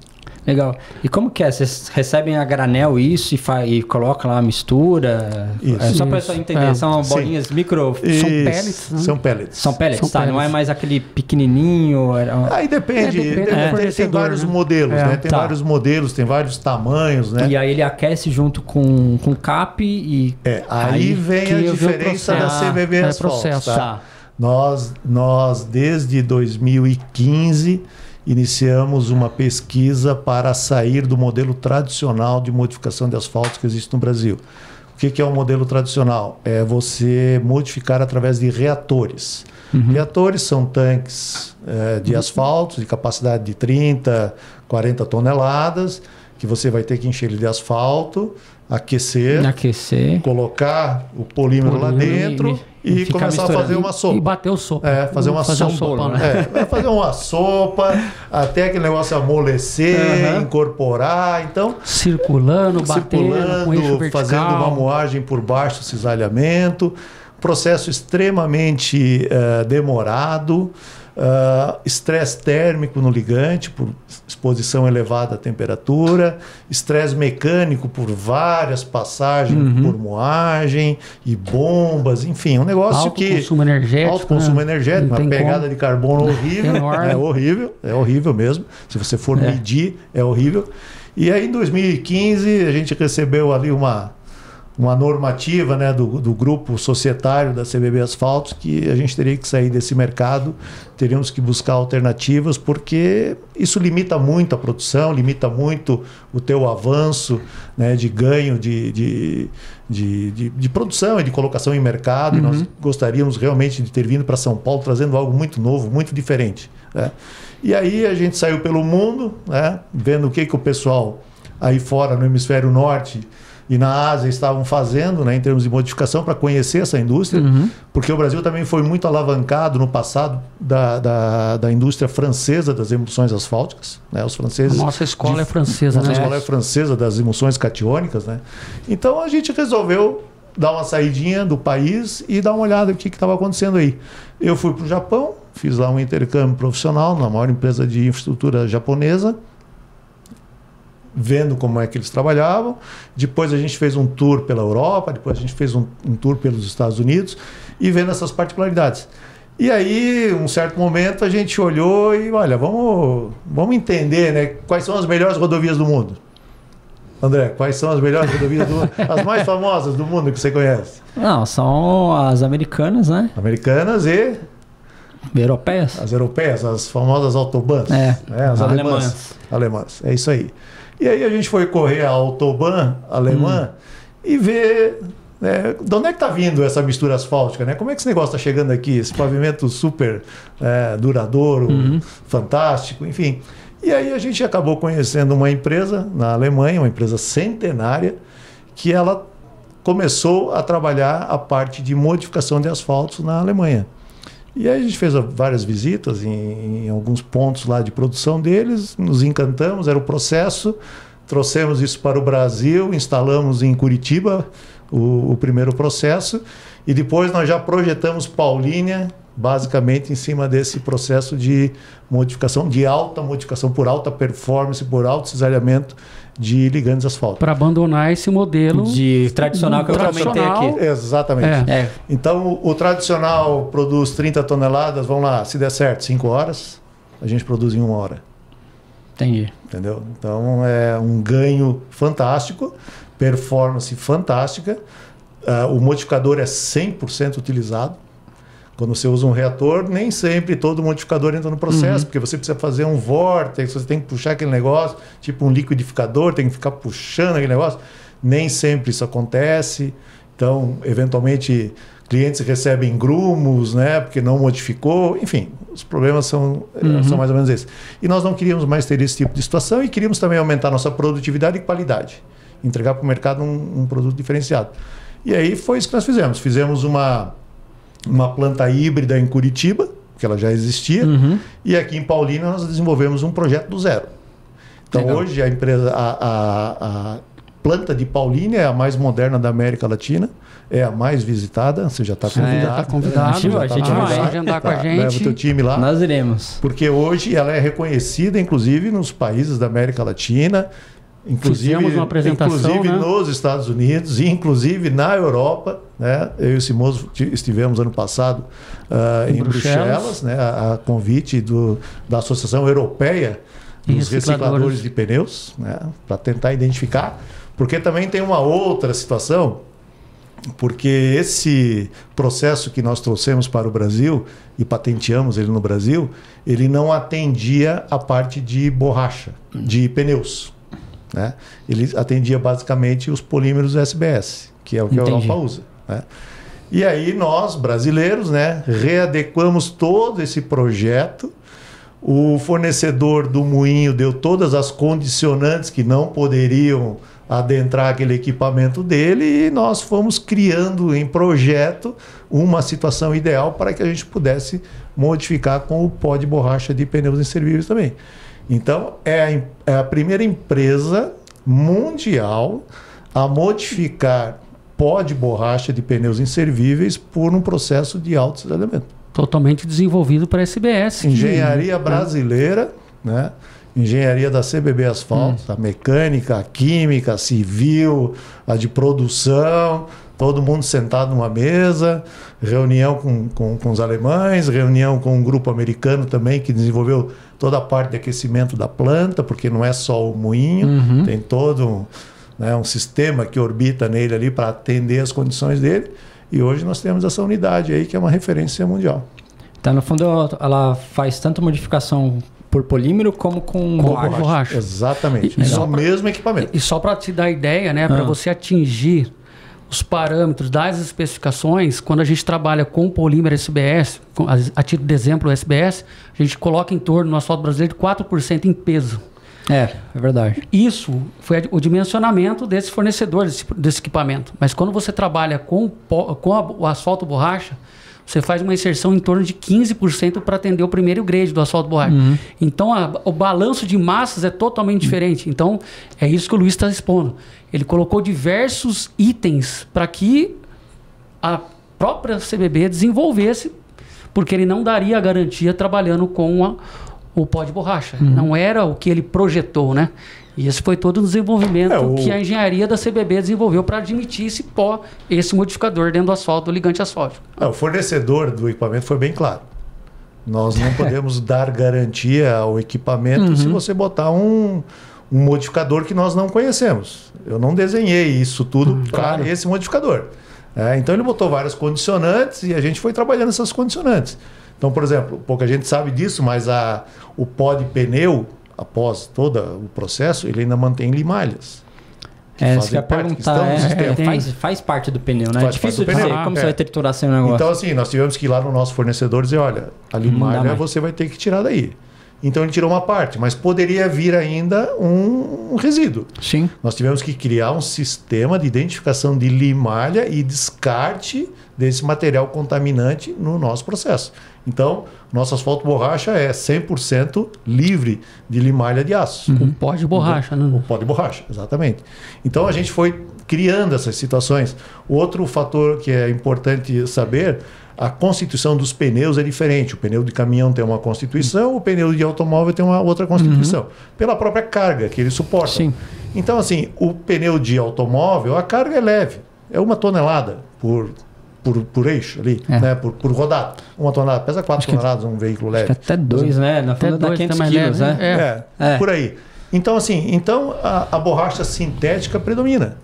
Legal. E como que é? Vocês recebem a granel isso e colocam lá a mistura? Isso. Só para pessoa entender, são bolinhas micro... São pellets, né? São pellets. São pellets, tá? pellets. Não é mais aquele pequenininho... Aí depende. Tem vários modelos, né? Tem vários modelos, tem vários tamanhos, né? E aí ele aquece junto com cap e... Aí vem a diferença da CBB Asfaltos, tá? Nós, desde 2015... iniciamos uma pesquisa para sair do modelo tradicional de modificação de asfalto que existe no Brasil. O que é o modelo tradicional? É você modificar através de reatores. Reatores são tanques de asfalto de capacidade de 30, 40 toneladas, que você vai ter que encher ele de asfalto, aquecer, colocar o polímero lá dentro e começar a fazer uma sopa. E bater o sopa. Fazer uma sopa. Vai fazer uma sopa até aquele negócio amolecer, incorporar. Então, circulando, com eixo vertical, fazendo uma moagem por baixo do cisalhamento. Processo extremamente demorado. Estresse térmico no ligante por exposição elevada à temperatura, estresse mecânico por várias passagens por moagem e bombas, enfim, um negócio alto consumo energético, alto consumo energético, uma pegada de carbono horrível, é horrível mesmo, se você for medir é horrível. E aí em 2015 a gente recebeu ali uma normativa, né, do grupo societário da CBB Asfaltos, que a gente teria que sair desse mercado, teríamos que buscar alternativas, porque isso limita muito a produção, limita muito o teu avanço, né, de ganho de produção e de colocação em mercado, e nós gostaríamos realmente de ter vindo para São Paulo trazendo algo muito novo, muito diferente, né? E aí a gente saiu pelo mundo, né, vendo o que o pessoal aí fora no hemisfério norte e na Ásia estavam fazendo, né, em termos de modificação, para conhecer essa indústria, porque o Brasil também foi muito alavancado no passado da indústria francesa das emulsões asfálticas, né? Os franceses... A nossa escola é francesa, né? A escola é francesa das emulsões catiônicas, né? Então a gente resolveu dar uma saidinha do país e dar uma olhada no que estava acontecendo aí. Eu fui para o Japão, fiz lá um intercâmbio profissional na maior empresa de infraestrutura japonesa, vendo como é que eles trabalhavam. Depois a gente fez um tour pela Europa, depois a gente fez um tour pelos Estados Unidos e vendo essas particularidades. E aí, um certo momento, a gente olhou e, olha, vamos entender, né, quais são as melhores rodovias do mundo. André, quais são as melhores rodovias do mundo? As mais famosas do mundo que você conhece? Não, são as americanas, né? Americanas e... europeias. As europeias, as famosas autobahns. As alemãs. É isso aí. E aí a gente foi correr a autobahn alemã e ver, né, de onde é que está vindo essa mistura asfáltica, né? Como é que esse negócio está chegando aqui? Esse pavimento super duradouro, fantástico, enfim. E aí a gente acabou conhecendo uma empresa na Alemanha, uma empresa centenária, que ela começou a trabalhar a parte de modificação de asfaltos na Alemanha. E aí a gente fez várias visitas em alguns pontos lá de produção deles, nos encantamos, era o processo, trouxemos isso para o Brasil, instalamos em Curitiba o primeiro processo, e depois nós já projetamos Paulínia, basicamente em cima desse processo de modificação, de alta modificação, por alta performance, por alto cisalhamento de ligantes asfálticos. Para abandonar esse modelo de tradicional que eu comentei aqui. Exatamente. Então, o tradicional produz 30 toneladas, vamos lá, se der certo, 5 horas, a gente produz em 1 hora. Entendi. Entendeu? Então, é um ganho fantástico, performance fantástica, o modificador é 100% utilizado. Quando você usa um reator, nem sempre todo modificador entra no processo, porque você precisa fazer um vórtice, você tem que puxar aquele negócio, tipo um liquidificador, tem que ficar puxando aquele negócio. Nem sempre isso acontece. Então, eventualmente, clientes recebem grumos, né, porque não modificou. Enfim, os problemas são mais ou menos esses. E nós não queríamos mais ter esse tipo de situação e queríamos também aumentar nossa produtividade e qualidade. Entregar para o mercado um produto diferenciado. E aí foi isso que nós fizemos. Fizemos uma planta híbrida em Curitiba, porque ela já existia. E aqui em Paulínia nós desenvolvemos um projeto do zero. Então Legal. hoje a empresa, a planta de Paulínia é a mais moderna da América Latina, é a mais visitada. Você já está convidado. Tá convidado. A gente vai, Já a gente tá vai. lá, agendar com a Leva o teu gente. time lá. Nós iremos. Porque hoje ela é reconhecida, inclusive, nos países da América Latina, inclusive, Fizemos uma apresentação, inclusive né? nos Estados Unidos e inclusive na Europa. Né? Eu e o Simoso estivemos ano passado em Bruxelas, né? a convite da Associação Europeia dos Recicladores de Pneus, né? Para tentar identificar. Porque também tem uma outra situação, porque esse processo que nós trouxemos para o Brasil e patenteamos ele no Brasil, ele não atendia a parte de borracha, de pneus. Né? Ele atendia basicamente os polímeros SBS, que é o que a Europa usa. Né? E aí nós, brasileiros, né, readequamos todo esse projeto. O fornecedor do moinho deu todas as condicionantes que não poderiam adentrar aquele equipamento dele, e nós fomos criando em projeto uma situação ideal para que a gente pudesse modificar com o pó de borracha de pneus inservíveis também. Então, é a primeira empresa mundial a modificar pó de borracha de pneus inservíveis por um processo de autodesalamento. Totalmente desenvolvido para SBS. Engenharia brasileira, né? Engenharia da CBB Asfalto, a mecânica, a química, a civil, a de produção, todo mundo sentado numa mesa, reunião com os alemães, reunião com um grupo americano também que desenvolveu toda a parte de aquecimento da planta, porque não é só o moinho, tem todo um sistema que orbita nele ali para atender as condições dele. E hoje nós temos essa unidade aí que é uma referência mundial. Então, no fundo, ela faz tanto modificação por polímero como com borracha. Exatamente. E É o mesmo equipamento. E só para te dar ideia, né, para você atingir os parâmetros das especificações, quando a gente trabalha com polímero SBS, a título de exemplo o SBS, a gente coloca em torno no asfalto brasileiro de 4% em peso. É verdade. Isso foi o dimensionamento desse fornecedor, desse equipamento. Mas quando você trabalha com o asfalto borracha, você faz uma inserção em torno de 15% para atender o primeiro grade do asfalto borracha. Então, o balanço de massas é totalmente diferente. Então, é isso que o Luiz está expondo. Ele colocou diversos itens para que a própria CBB desenvolvesse, porque ele não daria a garantia trabalhando com o pó de borracha. Não era o que ele projetou, né? E esse foi todo o desenvolvimento que a engenharia da CBB desenvolveu para admitir esse pó, esse modificador dentro do asfalto, do ligante asfáltico. O fornecedor do equipamento foi bem claro. Nós não podemos dar garantia ao equipamento se você botar um modificador que nós não conhecemos. Eu não desenhei isso tudo para esse modificador. Então ele botou várias condicionantes e a gente foi trabalhando essas condicionantes. Então, por exemplo, pouca gente sabe disso, mas o pó de pneu, após todo o processo, ele ainda mantém limalhas. Isso que eu ia perguntar, faz parte do pneu, né? É difícil de dizer como você vai triturar sem negócio. Então, assim, nós tivemos que ir lá no nosso fornecedor e dizer, olha, a limalha você vai ter que tirar daí. Então ele tirou uma parte, mas poderia vir ainda um resíduo. Sim. Nós tivemos que criar um sistema de identificação de limalha e descarte desse material contaminante no nosso processo. Então, nosso asfalto borracha é 100% livre de limalha de aço. O pó de borracha, né? O pó de borracha, exatamente. Então, a gente foi criando essas situações. Outro fator que é importante saber, a constituição dos pneus é diferente. O pneu de caminhão tem uma constituição, o pneu de automóvel tem uma outra constituição. Pela própria carga que ele suporta. Sim. Então, assim, o pneu de automóvel, a carga é leve. É 1 tonelada por eixo ali, né? por rodada. 1 tonelada, pesa 4 toneladas um veículo leve. Até 2, né? Na fundo dá 500 quilos, né? Por aí. Então, assim, a borracha sintética predomina.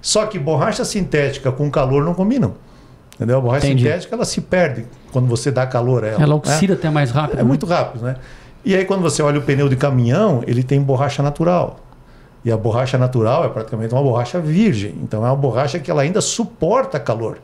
Só que borracha sintética com calor não combinam. Entendeu? A borracha sintética, ela se perde quando você dá calor a ela. Ela oxida até mais rápido. É muito rápido, né? E aí, quando você olha o pneu de caminhão, ele tem borracha natural. E a borracha natural é praticamente uma borracha virgem. Então, é uma borracha que ela ainda suporta calor.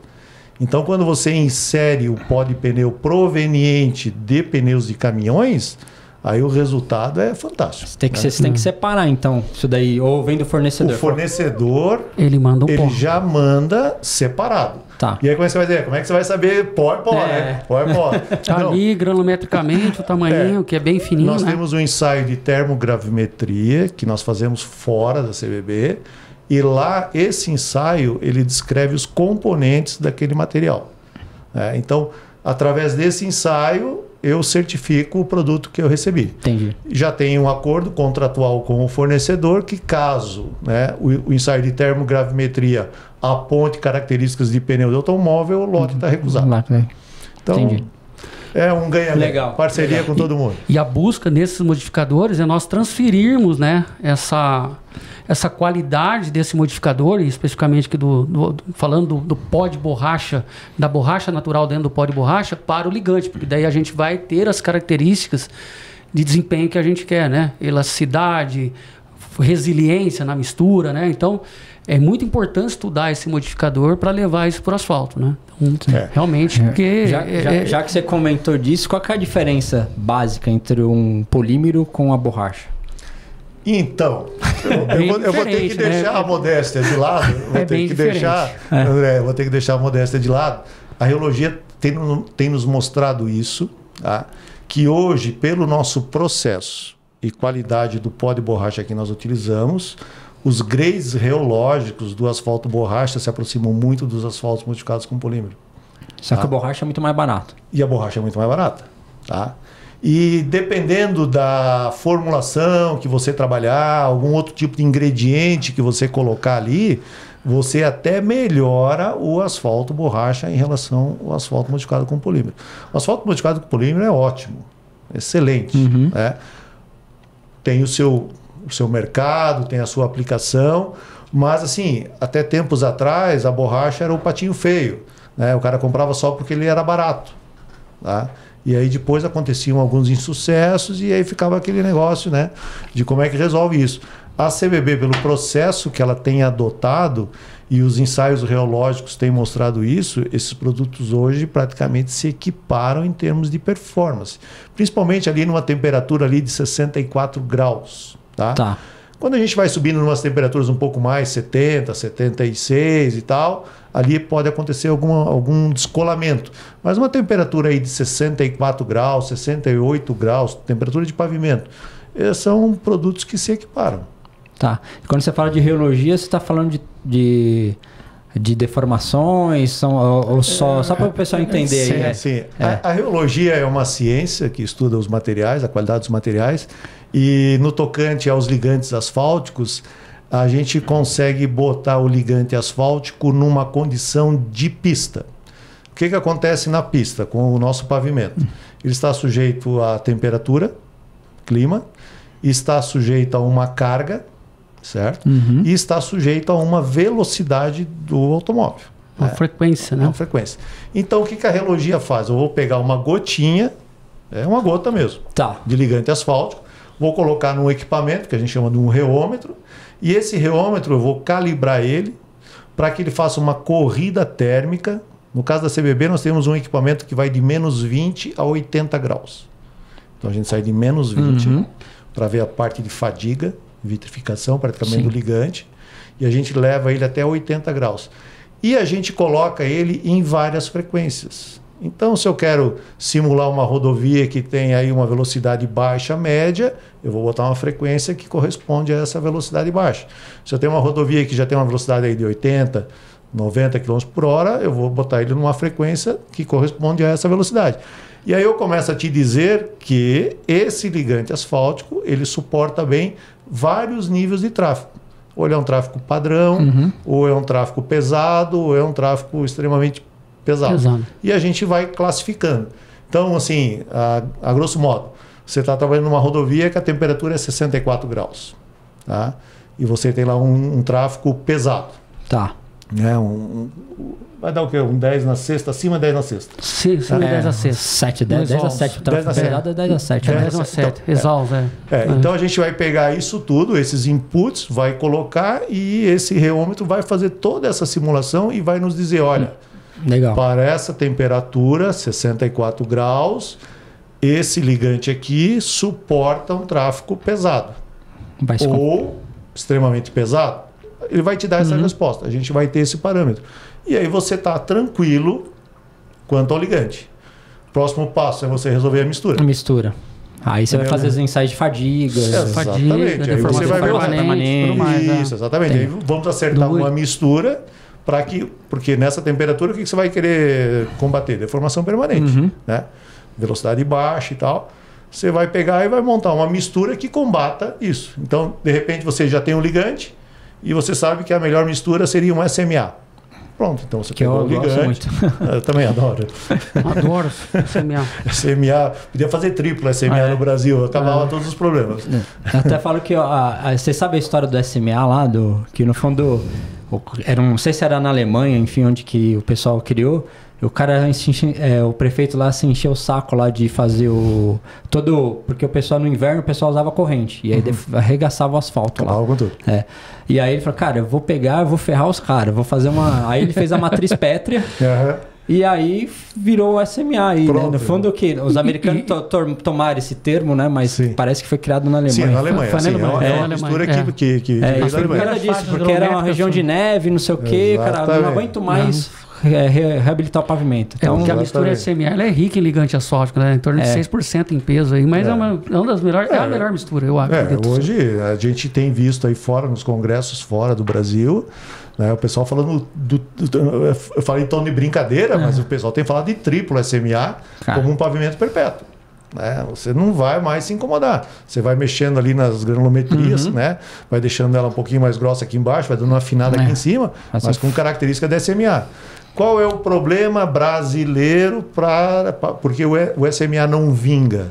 Então, quando você insere o pó de pneu proveniente de pneus de caminhões, Aí o resultado é fantástico. Você tem que separar, então, isso daí, ou vem do fornecedor. O fornecedor, ele manda ele já manda separado. Tá. E aí como é que você vai dizer? Como é que você vai saber pó é pó, né? Pó é pó. Tá ali granulometricamente o tamanho, que é bem fininho, Nós né? temos um ensaio de termogravimetria que nós fazemos fora da CBB, e lá esse ensaio ele descreve os componentes daquele material. Então, através desse ensaio, eu certifico o produto que eu recebi. Entendi. Já tem um acordo contratual com o fornecedor que, caso o ensaio de termogravimetria aponte características de pneu de automóvel, o lote está recusado. Então, entendi. É um ganha-ganha. Legal. Parceria legal. Com todo mundo. E a busca nesses modificadores é nós transferirmos, né, essa qualidade desse modificador, e especificamente aqui falando do pó de borracha, da borracha natural dentro do pó de borracha, para o ligante, porque daí a gente vai ter as características de desempenho que a gente quer, né? Elasticidade, resiliência na mistura, né? Então, é muito importante estudar esse modificador para levar isso para o asfalto, né? Então, realmente, porque... Já que você comentou disso, qual que é a diferença básica entre um polímero com a borracha? Então, eu vou ter que deixar a modéstia de lado. Vou ter que deixar, André, vou ter que deixar a modéstia de lado. A Reologia tem nos mostrado isso, tá? Que hoje, pelo nosso processo e qualidade do pó de borracha que nós utilizamos, os grades reológicos do asfalto borracha se aproximam muito dos asfaltos modificados com polímero. Só que a borracha é muito mais barata. E a borracha é muito mais barata, tá? E dependendo da formulação que você trabalhar, algum outro tipo de ingrediente que você colocar ali, você até melhora o asfalto borracha em relação ao asfalto modificado com polímero. O asfalto modificado com polímero é ótimo, excelente. Né? Tem o seu mercado, tem a sua aplicação, mas assim, até tempos atrás a borracha era o patinho feio, né? O cara comprava só porque ele era barato, tá? E aí depois aconteciam alguns insucessos e aí ficava aquele negócio, né, de como é que resolve isso. A CBB, pelo processo que ela tem adotado e os ensaios reológicos têm mostrado isso, esses produtos hoje praticamente se equiparam em termos de performance, principalmente ali numa temperatura ali de 64 graus, tá? Quando a gente vai subindo em umas temperaturas um pouco mais, 70, 76 e tal, ali pode acontecer algum descolamento. Mas uma temperatura aí de 64 graus, 68 graus, temperatura de pavimento, são produtos que se equiparam. Tá. E quando você fala de reologia, você está falando de deformações, ou só para o pessoal entender sim, aí. Sim. A reologia é uma ciência que estuda os materiais, a qualidade dos materiais, e no tocante aos ligantes asfálticos, a gente consegue botar o ligante asfáltico numa condição de pista. O que acontece na pista com o nosso pavimento? Ele está sujeito à temperatura, clima, está sujeito a uma carga, certo? E está sujeito a uma velocidade do automóvel. Uma frequência, né? Uma frequência. Então, o que a reologia faz? Eu vou pegar uma gotinha, uma gota mesmo, de ligante asfáltico, vou colocar num equipamento que a gente chama de um reômetro, e esse reômetro eu vou calibrar ele para que ele faça uma corrida térmica. No caso da CBB, nós temos um equipamento que vai de menos 20 a 80 graus. Então, a gente sai de menos 20 para ver a parte de fadiga, vitrificação praticamente do ligante, e a gente leva ele até 80 graus. E a gente coloca ele em várias frequências. Então, se eu quero simular uma rodovia que tem aí uma velocidade baixa, média, eu vou botar uma frequência que corresponde a essa velocidade baixa. Se eu tenho uma rodovia que já tem uma velocidade aí de 80, 90 km por hora, eu vou botar ele numa frequência que corresponde a essa velocidade. E aí eu começo a te dizer que esse ligante asfáltico, ele suporta bem vários níveis de tráfego. Ou ele é um tráfego padrão, ou é um tráfego pesado, ou é um tráfego extremamente pesado. E a gente vai classificando. Então, assim, a grosso modo, você está trabalhando numa rodovia que a temperatura é 64 graus. Tá? E você tem lá um tráfego pesado. Tá. Vai dar o quê? Um 10 na sexta, acima de 10 na sexta. Sim, acima de 10 na sexta. 7, 10 a 7. O tráfego pesado é 10 a 7. 10 a 7, exalto. Então a gente vai pegar isso tudo, esses inputs, vai colocar e esse reômetro vai fazer toda essa simulação e vai nos dizer, olha, legal, para essa temperatura, 64 graus, esse ligante aqui suporta um tráfego pesado ou extremamente pesado. Ele vai te dar essa resposta. A gente vai ter esse parâmetro. E aí você está tranquilo quanto ao ligante. Próximo passo é você resolver a mistura. A mistura. Aí você vai fazer os ensaios de fadiga. Exatamente. Aí você vai ver permanente. Isso, exatamente. Aí vamos acertar uma mistura porque nessa temperatura o que você vai querer combater? Deformação permanente, né? Velocidade baixa e tal. Você vai pegar e vai montar uma mistura que combata isso. Então, de repente, você já tem um ligante e você sabe que a melhor mistura seria um SMA. Pronto, então você pegou o ligante. Eu também adoro. Adoro SMA. SMA, podia fazer triplo SMA no Brasil, acabava todos os problemas. Eu até falo que você sabe a história do SMA lá, que no fundo não sei se era na Alemanha, enfim, onde que o pessoal criou. O cara, o prefeito lá se encheu o saco lá de fazer porque o pessoal no inverno, o pessoal usava corrente. E aí arregaçava o asfalto lá. Com tudo. E aí ele falou, cara, eu vou ferrar os caras, vou fazer Aí ele fez a matriz pétrea. E aí virou o SMA aí, né? No fundo, que os americanos tomaram esse termo, né? Mas parece que foi criado na Alemanha. Sim, na Alemanha. Foi na Alemanha. É uma mistura que veio da Alemanha. Disso, porque era uma região de neve, não sei o quê. Cara, não aguento mais reabilitar o pavimento. Então, porque a mistura SMA ela é rica em ligante asfáltico, né? Em torno de 6% em peso aí, mas é uma das melhores, é a melhor mistura, eu acho. Hoje a gente tem visto aí fora, nos congressos fora do Brasil, né, o pessoal falando eu falei em tom de brincadeira, mas o pessoal tem falado de triplo SMA como um pavimento perpétuo. Né? Você não vai mais se incomodar. Você vai mexendo ali nas granulometrias, né? Vai deixando ela um pouquinho mais grossa aqui embaixo, vai dando uma afinada aqui em cima, mas com característica de SMA. Qual é o problema brasileiro porque o SMA não vinga?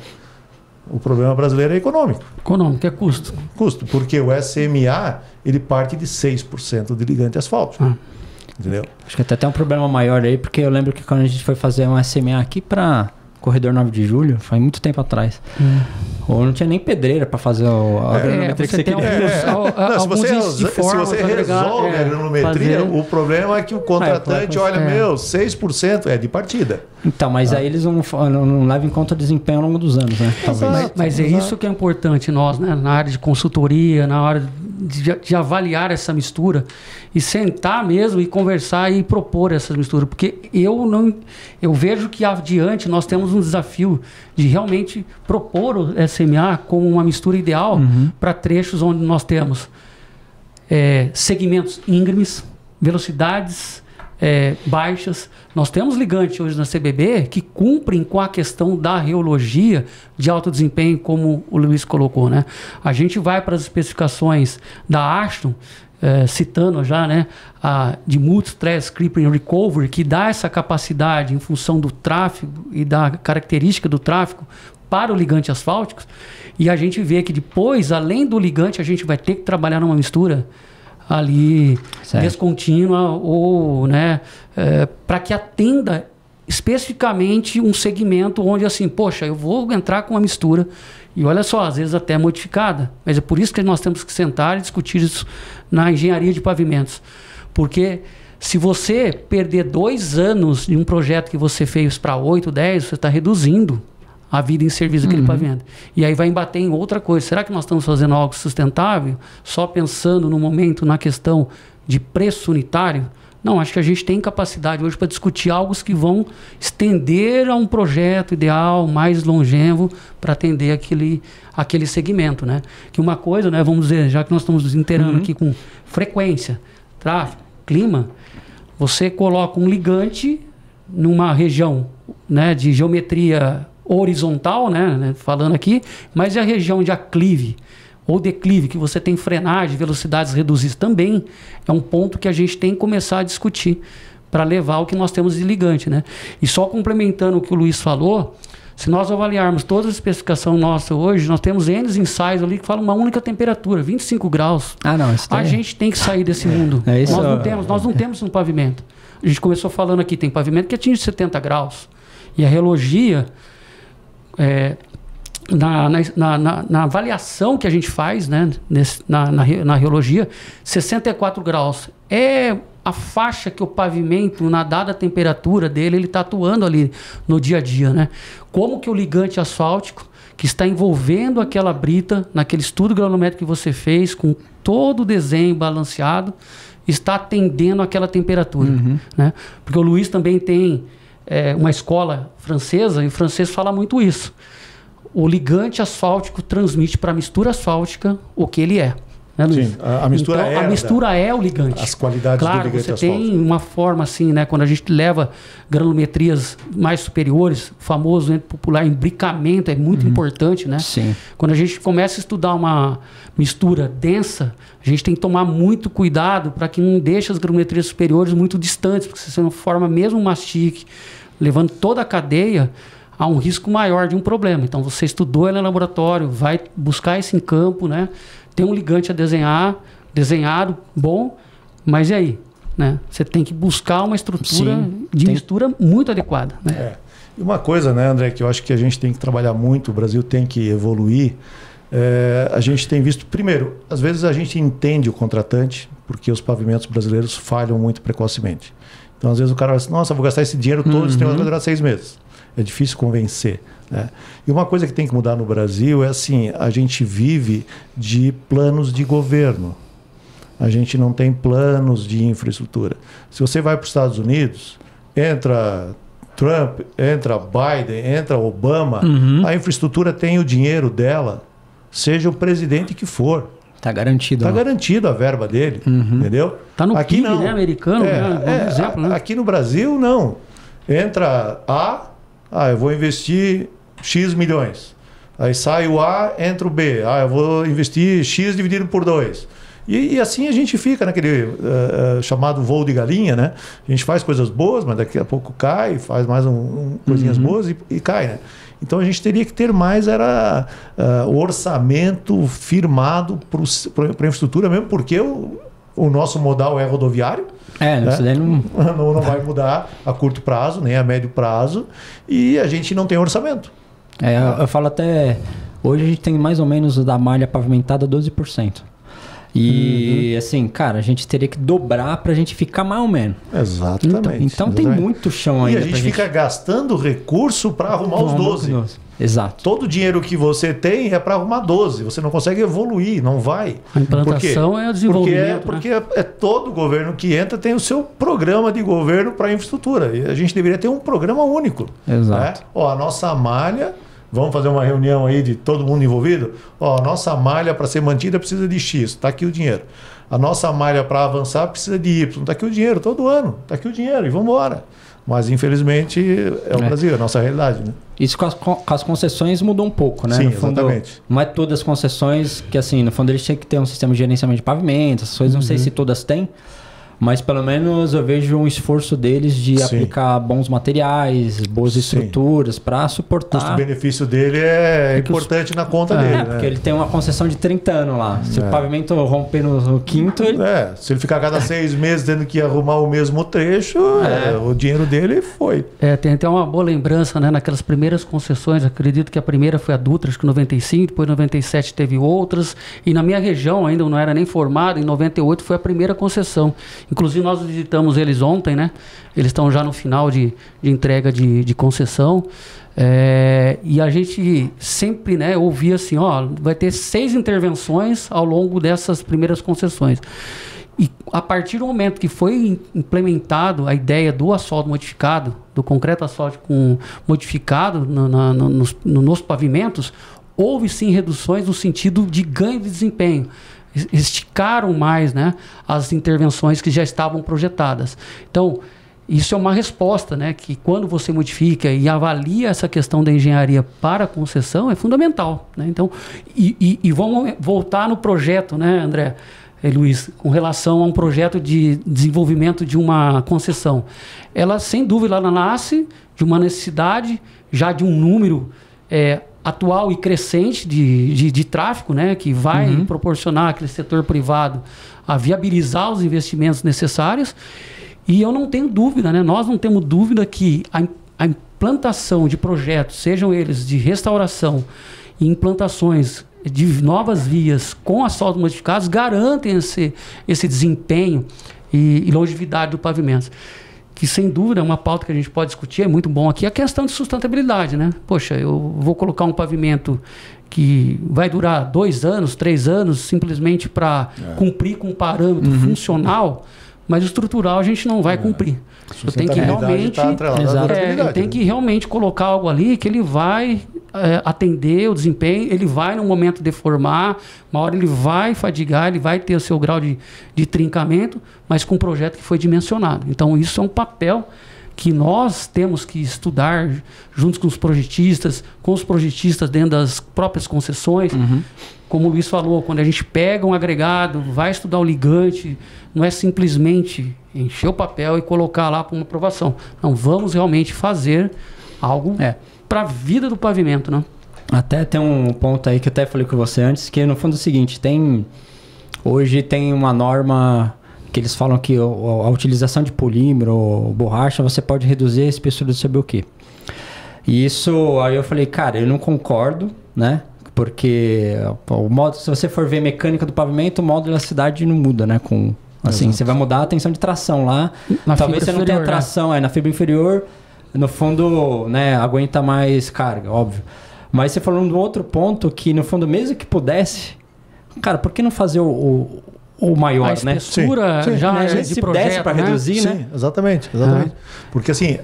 O problema brasileiro é econômico. Econômico, é custo. Custo, porque o SMA ele parte de 6% de ligante asfáltico. Entendeu? Acho que até tem um problema maior aí, porque eu lembro que quando a gente foi fazer um SMA aqui para Corredor 9 de Julho, faz muito tempo atrás. Ou não tinha nem pedreira para fazer a granulometria que você queria. Se você resolve a granulometria, o problema é que o contratante 6% é de partida. Então, mas aí eles não levam em conta o desempenho ao longo dos anos, né? Talvez. Mas é isso que é importante nós, né? Na área de consultoria, na hora de avaliar essa mistura e sentar mesmo e conversar e propor essas misturas, porque eu vejo que adiante nós temos um desafio de realmente propor o SMA como uma mistura ideal para trechos onde nós temos segmentos íngremes, velocidades baixas. Nós temos ligantes hoje na CBB que cumprem com a questão da reologia de alto desempenho, como o Luiz colocou, né? A gente vai para as especificações da Ashton, citando já, né, de Multi-Stress Crippling Recovery, que dá essa capacidade em função do tráfego e da característica do tráfego para o ligante asfáltico. E a gente vê que depois, além do ligante, a gente vai ter que trabalhar numa mistura ali descontínua ou, né, para que atenda especificamente um segmento onde assim, poxa, eu vou entrar com uma mistura e olha só, às vezes até modificada, mas é por isso que nós temos que sentar e discutir isso na engenharia de pavimentos, porque se você perder 2 anos de um projeto que você fez para 8, 10, você está reduzindo a vida em serviço daquele pavimento. E aí vai embater em outra coisa. Será que nós estamos fazendo algo sustentável? Só pensando no momento na questão de preço unitário? Não, acho que a gente tem capacidade hoje para discutir algo que vão estender a um projeto ideal, mais longevo, para atender aquele segmento, né? Que uma coisa, né, vamos dizer, já que nós estamos inteirando aqui com frequência, tráfego, clima, você coloca um ligante numa região, né, de geometria horizontal, né, falando aqui, mas a região de aclive ou declive, que você tem frenagem, velocidades reduzidas, também é um ponto que a gente tem que começar a discutir para levar o que nós temos de ligante, né? E só complementando o que o Luiz falou, se nós avaliarmos toda a especificação nossa hoje, nós temos N ensaios ali que falam uma única temperatura, 25 graus. A gente tem que sair desse mundo. Nós não temos um pavimento. A gente começou falando aqui, tem pavimento que atinge 70 graus. E a reologia, na avaliação que a gente faz, né, na reologia, 64 graus é a faixa que o pavimento, na dada temperatura dele, ele está atuando ali no dia a dia, né? Como que o ligante asfáltico, que está envolvendo aquela brita, naquele estudo granulométrico que você fez, com todo o desenho balanceado, está atendendo aquela temperatura, né? Porque o Luiz também tem uma escola francesa, e o francês fala muito isso. O ligante asfáltico transmite para a mistura asfáltica o que ele é. Né, Luiz? Sim, a mistura então, a mistura é o ligante. As qualidades do ligante você asfáltico. tem uma forma assim, né? Quando a gente leva granulometrias mais superiores, o famoso popular imbricamento é muito importante, né? Sim. Quando a gente começa a estudar uma mistura densa, a gente tem que tomar muito cuidado para que não deixe as granulometrias superiores muito distantes, porque se você não forma mesmo um mastique, levando toda a cadeia, há um risco maior de um problema. Então você estudou ela no laboratório, vai buscar isso em campo, né? Tem um ligante a desenhado, bom, mas e aí? Né? Você tem que buscar uma estrutura de mistura muito adequada. Né? E uma coisa, né, André, que eu acho que a gente tem que trabalhar muito, o Brasil tem que evoluir. A gente tem visto, primeiro, às vezes a gente entende o contratante, porque os pavimentos brasileiros falham muito precocemente. Então, às vezes o cara fala assim, nossa, vou gastar esse dinheiro todo, esse negócio vai durar 6 meses. É difícil convencer. Né? E uma coisa que tem que mudar no Brasil é assim, a gente vive de planos de governo. A gente não tem planos de infraestrutura. Se você vai para os Estados Unidos, entra Trump, entra Biden, entra Obama, a infraestrutura tem o dinheiro dela, seja o presidente que for. Está garantido. Está garantido a verba dele, entendeu? Está no aqui PIB, não. Né, americano, né? Exemplo, né? Aqui no Brasil, não. Entra eu vou investir X milhões. Aí sai o A, entra o B. Eu vou investir X dividido por 2. E assim a gente fica naquele chamado voo de galinha, né? A gente faz coisas boas, mas daqui a pouco cai, faz mais coisinhas boas e cai, né? Então a gente teria que ter mais o orçamento firmado para a infraestrutura mesmo, porque o nosso modal é rodoviário. Isso daí não vai mudar a curto prazo, nem a médio prazo, e a gente não tem orçamento. Eu falo até... Hoje a gente tem mais ou menos da malha pavimentada 12%. E assim, cara, a gente teria que dobrar pra gente ficar mais ou menos. Exatamente. Então tem muito chão ainda. E a gente fica gastando recurso para arrumar os 12. Exato. Todo o dinheiro que você tem é para arrumar 12. Você não consegue evoluir, não vai. A implantação é o desenvolvimento. Porque todo governo que entra tem o seu programa de governo para infraestrutura. E a gente deveria ter um programa único. Exato. Né? A nossa malha... Vamos fazer uma reunião aí de todo mundo envolvido? A nossa malha para ser mantida precisa de X, está aqui o dinheiro. A nossa malha para avançar precisa de Y, está aqui o dinheiro, todo ano, está aqui o dinheiro e vamos embora. Mas infelizmente é o Brasil, é a nossa realidade. Né? Isso com as concessões mudou um pouco, né? Sim, no fundo, exatamente. Não é todas as concessões que assim, no fundo eles têm que ter um sistema de gerenciamento de pavimentos, essas coisas, não sei se todas têm. Mas pelo menos eu vejo um esforço deles de aplicar bons materiais, boas estruturas para suportar. O custo-benefício dele é importante na conta dele. Né? Porque ele tem uma concessão de 30 anos lá. Se o pavimento romper no quinto... Se ele ficar a cada 6 meses tendo que arrumar o mesmo trecho, o dinheiro dele foi. Tem até uma boa lembrança, né? Naquelas primeiras concessões, acredito que a primeira foi a Dutra, acho que em 95, depois em 97 teve outras. E na minha região, ainda não era nem formado, em 98 foi a primeira concessão. Inclusive, nós visitamos eles ontem, né? Eles estão já no final de entrega de concessão. E a gente sempre, né, ouvia assim, vai ter 6 intervenções ao longo dessas primeiras concessões. E a partir do momento que foi implementado a ideia do asfalto modificado, do concreto asfáltico modificado nos pavimentos, houve sim reduções no sentido de ganho de desempenho. Esticaram mais, né, as intervenções que já estavam projetadas. Então, isso é uma resposta, né, que quando você modifica e avalia essa questão da engenharia para a concessão, é fundamental. Né? Então, e vamos voltar no projeto, né, André e Luiz, com relação a um projeto de desenvolvimento de uma concessão. Ela, sem dúvida, ela nasce de uma necessidade, já de um número atual e crescente de tráfego, né, que vai proporcionar aquele setor privado a viabilizar os investimentos necessários. E eu não tenho dúvida, né, nós não temos dúvida que a implantação de projetos, sejam eles de restauração e implantações de novas vias com asfalto modificados, garantem esse desempenho e longevidade do pavimento. Que sem dúvida é uma pauta que a gente pode discutir, é muito bom aqui, a questão de sustentabilidade, né? Poxa, eu vou colocar um pavimento que vai durar 2 anos, 3 anos, simplesmente para cumprir com um parâmetro funcional, mas o estrutural a gente não vai cumprir. Eu tenho que realmente, eu tenho que realmente colocar algo ali que ele vai atender o desempenho, ele vai no momento deformar, uma hora ele vai fadigar, ele vai ter o seu grau de trincamento, mas com um projeto que foi dimensionado. Então isso é um papel que nós temos que estudar juntos com os projetistas dentro das próprias concessões. Como o Luiz falou, quando a gente pega um agregado, vai estudar o ligante, não é simplesmente encher o papel e colocar lá para uma aprovação. Não, vamos realmente fazer algo para a vida do pavimento, né? Até tem um ponto aí que eu até falei com você antes, que no fundo é o seguinte, hoje tem uma norma que eles falam que a utilização de polímero ou borracha, você pode reduzir a espessura do saber o quê. E isso, aí eu falei, cara, eu não concordo, né? Porque o modo, se você for ver a mecânica do pavimento, o modo de elasticidade não muda, né? Assim, você vai mudar a tensão de tração lá. Talvez você não tenha tração na fibra inferior, no fundo, né, aguenta mais carga, óbvio. Mas você falou de um outro ponto que, no fundo, mesmo que pudesse, cara, por que não fazer o maior, a espessura, né? já né? Se desse para reduzir, né? Sim, exatamente. Porque assim,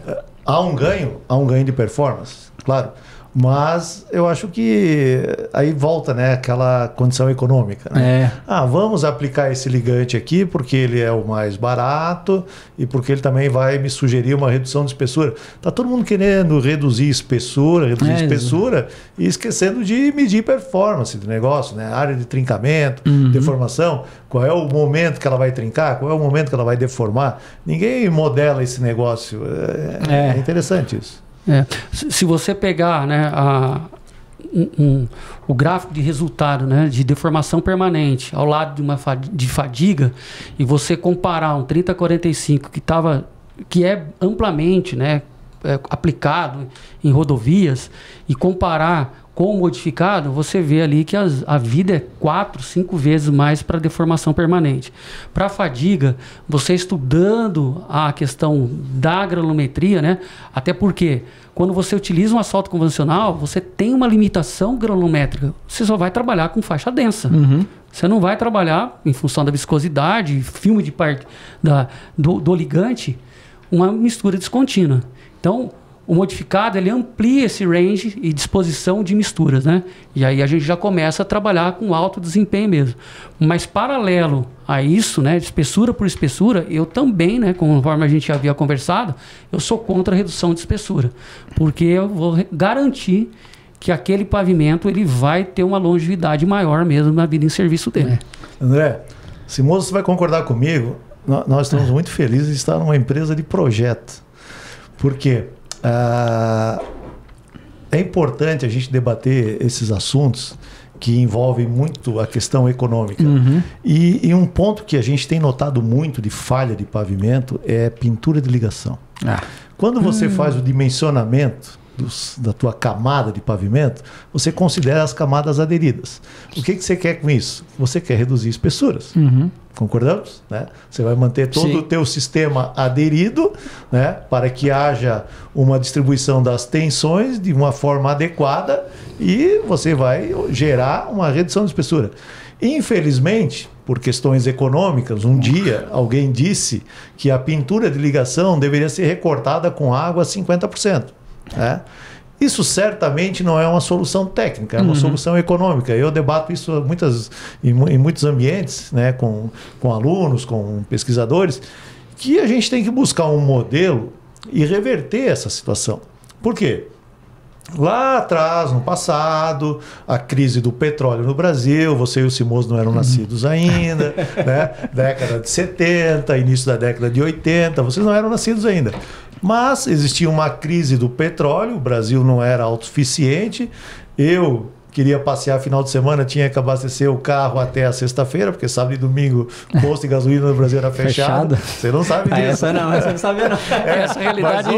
há um ganho de performance, claro. Mas eu acho que aí volta, né, aquela condição econômica. Né? Vamos aplicar esse ligante aqui porque ele é o mais barato e porque ele também vai me sugerir uma redução de espessura. Tá todo mundo querendo reduzir espessura e esquecendo de medir performance do negócio, né? Área de trincamento, deformação, qual é o momento que ela vai trincar, qual é o momento que ela vai deformar. Ninguém modela esse negócio. É interessante isso. Se você pegar, né, o gráfico de resultado, né, de deformação permanente ao lado de fadiga e você comparar um 3045 que é amplamente, né, aplicado em rodovias e comparar com o modificado, você vê ali que a vida é 4, 5 vezes mais para deformação permanente. Para a fadiga, você estudando a questão da granulometria, né? Até porque quando você utiliza um asfalto convencional, você tem uma limitação granulométrica. Você só vai trabalhar com faixa densa. Você não vai trabalhar, em função da viscosidade, filme de parte do ligante, uma mistura descontínua. Então, o modificado, ele amplia esse range e disposição de misturas, né? E aí a gente já começa a trabalhar com alto desempenho mesmo. Mas paralelo a isso, né, de espessura por espessura, eu também, né, conforme a gente havia conversado, eu sou contra a redução de espessura. Porque eu vou garantir que aquele pavimento ele vai ter uma longevidade maior mesmo na vida em serviço dele. André, Simoso, você vai concordar comigo, nós estamos muito felizes de estar numa empresa de projeto. Por quê? É importante a gente debater esses assuntos que envolvem muito a questão econômica. E um ponto que a gente tem notado muito de falha de pavimento é pintura de ligação. Quando você faz o dimensionamento da tua camada de pavimento, você considera as camadas aderidas. O que você quer com isso? Você quer reduzir espessuras. Concordamos? Né? Você vai manter todo o teu sistema aderido, né, para que haja uma distribuição das tensões de uma forma adequada e você vai gerar uma redução de espessura. Infelizmente, por questões econômicas, um dia alguém disse que a pintura de ligação deveria ser recortada com água a 50%. Né? Isso certamente não é uma solução técnica, é uma solução econômica. Eu debato isso em muitos ambientes, né, com alunos, com pesquisadores, que a gente tem que buscar um modelo e reverter essa situação. Por quê? Lá atrás, no passado, a crise do petróleo no Brasil, você e o Simoso não eram nascidos ainda, né? Década de 70, início da década de 80, vocês não eram nascidos ainda. Mas existia uma crise do petróleo, o Brasil não era autossuficiente. Eu queria passear final de semana, tinha que abastecer o carro até a sexta-feira, porque sábado e domingo o posto de gasolina no Brasil era fechado. Você não sabe disso. Essa não sabia não. Essa realidade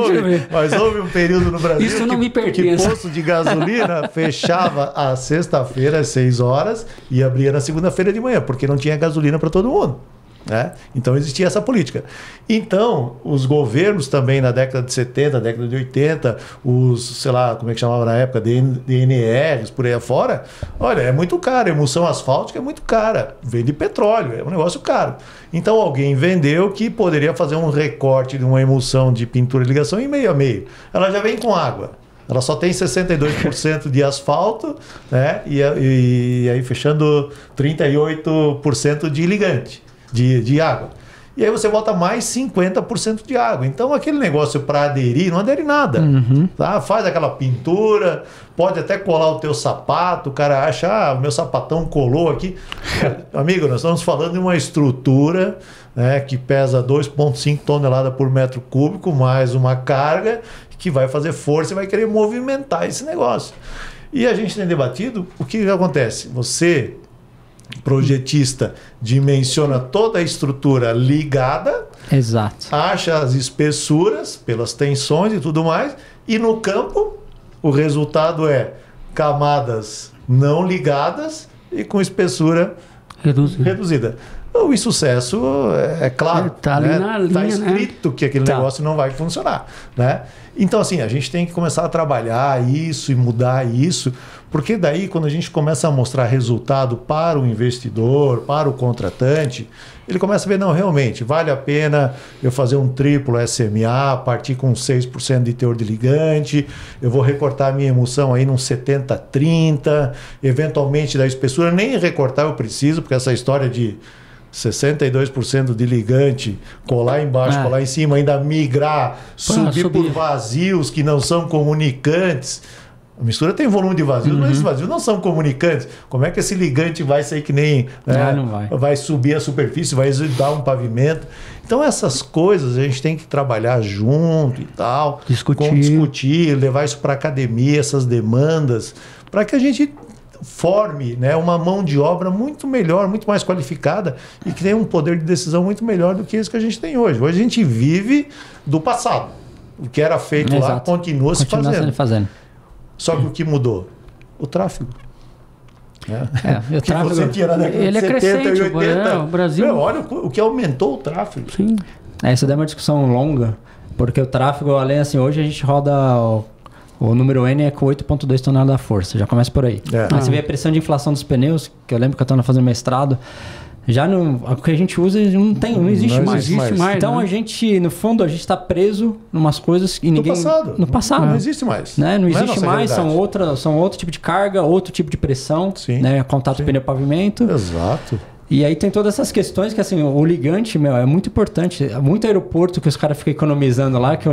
mas houve um período no Brasil isso não me pertence. Que posto de gasolina fechava a sexta-feira às 6 horas e abria na segunda-feira de manhã, porque não tinha gasolina para todo mundo. né? Então existia essa política. Então, os governos também na década de 70, década de 80, os, sei lá, como é que chamava na época, DNRs, por aí afora, olha, é muito caro, a emulsão asfáltica é muito cara, vem de petróleo, é um negócio caro. Então alguém vendeu que poderia fazer um recorte de uma emulsão de pintura e ligação em meio a meio. Ela já vem com água. Ela só tem 62% de asfalto, né? E aí fechando 38% de ligante, de água. E aí você bota mais 50% de água. Então aquele negócio para aderir, não adere nada. Tá? Faz aquela pintura, pode até colar o teu sapato, o cara acha, o meu sapatão colou aqui. Amigo, nós estamos falando de uma estrutura, né, que pesa 2,5 toneladas por metro cúbico, mais uma carga que vai fazer força e vai querer movimentar esse negócio. E a gente tem debatido o que acontece. Você, projetista, dimensiona toda a estrutura ligada, exato, acha as espessuras pelas tensões e tudo mais, e no campo o resultado é camadas não ligadas e com espessura reduzida. O insucesso é claro, está ali na linha, tá escrito, né, que aquele negócio não vai funcionar, né? Então, assim, a gente tem que começar a trabalhar isso e mudar isso, porque daí, quando a gente começa a mostrar resultado para o investidor, para o contratante, ele começa a ver, não, realmente, vale a pena eu fazer um triplo SMA, partir com 6% de teor de ligante, eu vou recortar a minha emulsão aí num 70-30, eventualmente da espessura, nem recortar eu preciso, porque essa história de 62% de ligante, colar embaixo, colar em cima, ainda migrar, subir por vazios que não são comunicantes. A mistura tem volume de vazios, mas esses vazios não são comunicantes. Como é que esse ligante vai sair que nem... não vai subir a superfície, vai exudar um pavimento? Então essas coisas a gente tem que trabalhar junto e tal. Discutir, levar isso para a academia, essas demandas, para que a gente forme, né, uma mão de obra muito melhor, muito mais qualificada e que tenha um poder de decisão muito melhor do que esse que a gente tem hoje. Hoje a gente vive do passado. O que era feito lá continua se fazendo. Só que o que mudou? O tráfego. O tráfego, você tinha na década ele de 70 crescente, e 80. O Brasil... olha o que aumentou o tráfego. Sim. Essa daí é uma discussão longa, porque o tráfego, além assim, hoje a gente roda... O número N é com 8,2 toneladas da força, já começa por aí. Aí você vê a pressão de inflação dos pneus, que eu lembro que eu estava fazendo mestrado, já o que a gente usa não existe mais. Então, né? A gente, no fundo, a gente está preso em umas coisas que ninguém... No passado. Não existe mais. Né? Não existe mais, são outro tipo de carga, outro tipo de pressão, né? Contato pneu-pavimento. Exato. E aí tem todas essas questões que, assim, o ligante, é muito importante. Muito aeroporto que os caras ficam economizando lá, que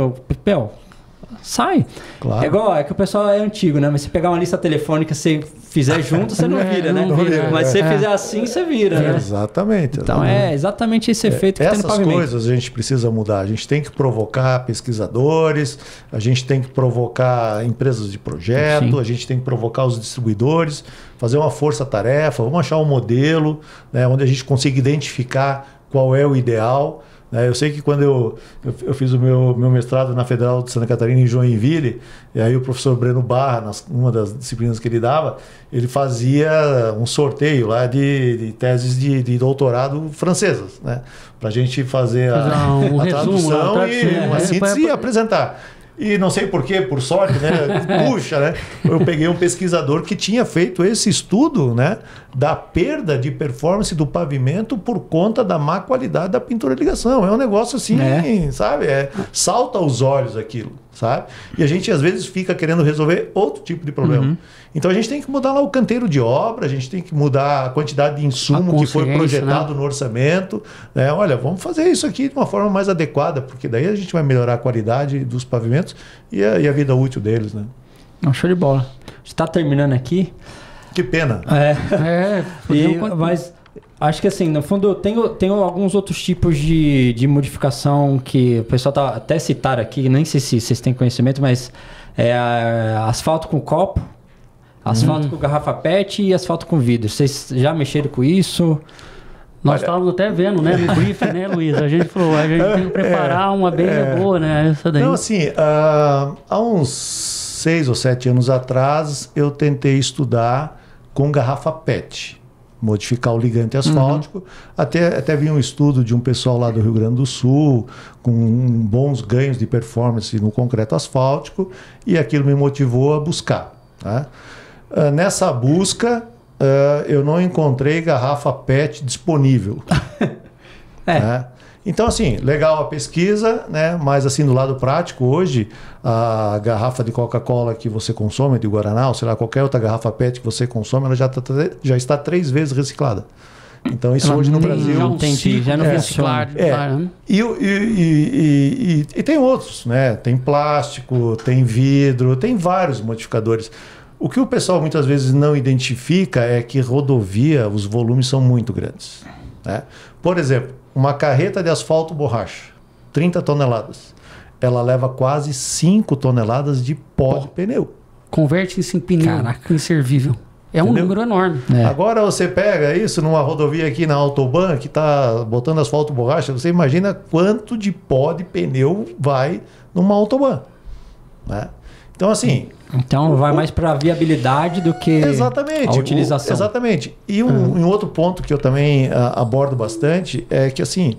sai. Claro. É que o pessoal é antigo, né? Mas se pegar uma lista telefônica, se fizer junto, você não vira, né? Mas se você fizer assim, você vira, né? Exatamente. Então é exatamente esse efeito que tem no pavimento. Essas coisas a gente precisa mudar. A gente tem que provocar pesquisadores, a gente tem que provocar empresas de projeto, a gente tem que provocar os distribuidores, fazer uma força-tarefa, vamos achar um modelo, né, onde a gente consiga identificar qual é o ideal. Eu sei que quando eu fiz o meu mestrado na Federal de Santa Catarina, em Joinville, e aí o professor Breno Barra, uma das disciplinas que ele dava, ele fazia um sorteio lá de teses de doutorado francesas, né? Para a gente fazer a tradução e uma síntese e apresentar. E não sei porquê, por sorte, né? Puxa, né? Eu peguei um pesquisador que tinha feito esse estudo, né, da perda de performance do pavimento por conta da má qualidade da pintura de ligação. É um negócio assim, sabe? Salta aos olhos aquilo, sabe? E a gente às vezes fica querendo resolver outro tipo de problema. Então a gente tem que mudar lá o canteiro de obra, a gente tem que mudar a quantidade de insumo que foi projetado, né, no orçamento. Né? Olha, vamos fazer isso aqui de uma forma mais adequada, porque daí a gente vai melhorar a qualidade dos pavimentos e a vida útil deles, né? Show de bola. Está terminando aqui. Que pena. Mas acho que assim, no fundo, tem alguns outros tipos de modificação que o pessoal tá até citar aqui, nem sei se vocês têm conhecimento, mas asfalto com copo, asfalto com garrafa PET e asfalto com vidro. Vocês já mexeram com isso? Nós estávamos até vendo, né, no briefing, né, Luiz? A gente falou, a gente tem que preparar uma bem boa, né? Essa daí. Não, assim, há uns 6 ou 7 anos atrás, eu tentei estudar com garrafa PET. modificar o ligante asfáltico. Até vi um estudo de um pessoal lá do Rio Grande do Sul, com bons ganhos de performance no concreto asfáltico, e aquilo me motivou a buscar. Tá? Nessa busca, eu não encontrei garrafa PET disponível. Né? Então, assim, legal a pesquisa, né? Mas assim, do lado prático, hoje, a garrafa de Coca-Cola que você consome, de Guaraná, ou sei lá, qualquer outra garrafa PET que você consome, ela já está 3 vezes reciclada. Então, isso hoje no Brasil... Já não funciona. E tem outros, né? Tem plástico, tem vidro, tem vários modificadores. O que o pessoal muitas vezes não identifica é que rodovia, os volumes são muito grandes. Né? Por exemplo, uma carreta de asfalto borracha, 30 toneladas, ela leva quase 5 toneladas de pó de pneu. Converte isso em pneu inservível. É um número enorme. Agora você pega isso numa rodovia aqui na Autobahn, que está botando asfalto borracha, você imagina quanto de pó de pneu vai numa Autobahn. Né? Então, assim... Então, vai mais para a viabilidade do que a utilização. Exatamente. E um outro ponto que eu também abordo bastante é que, assim,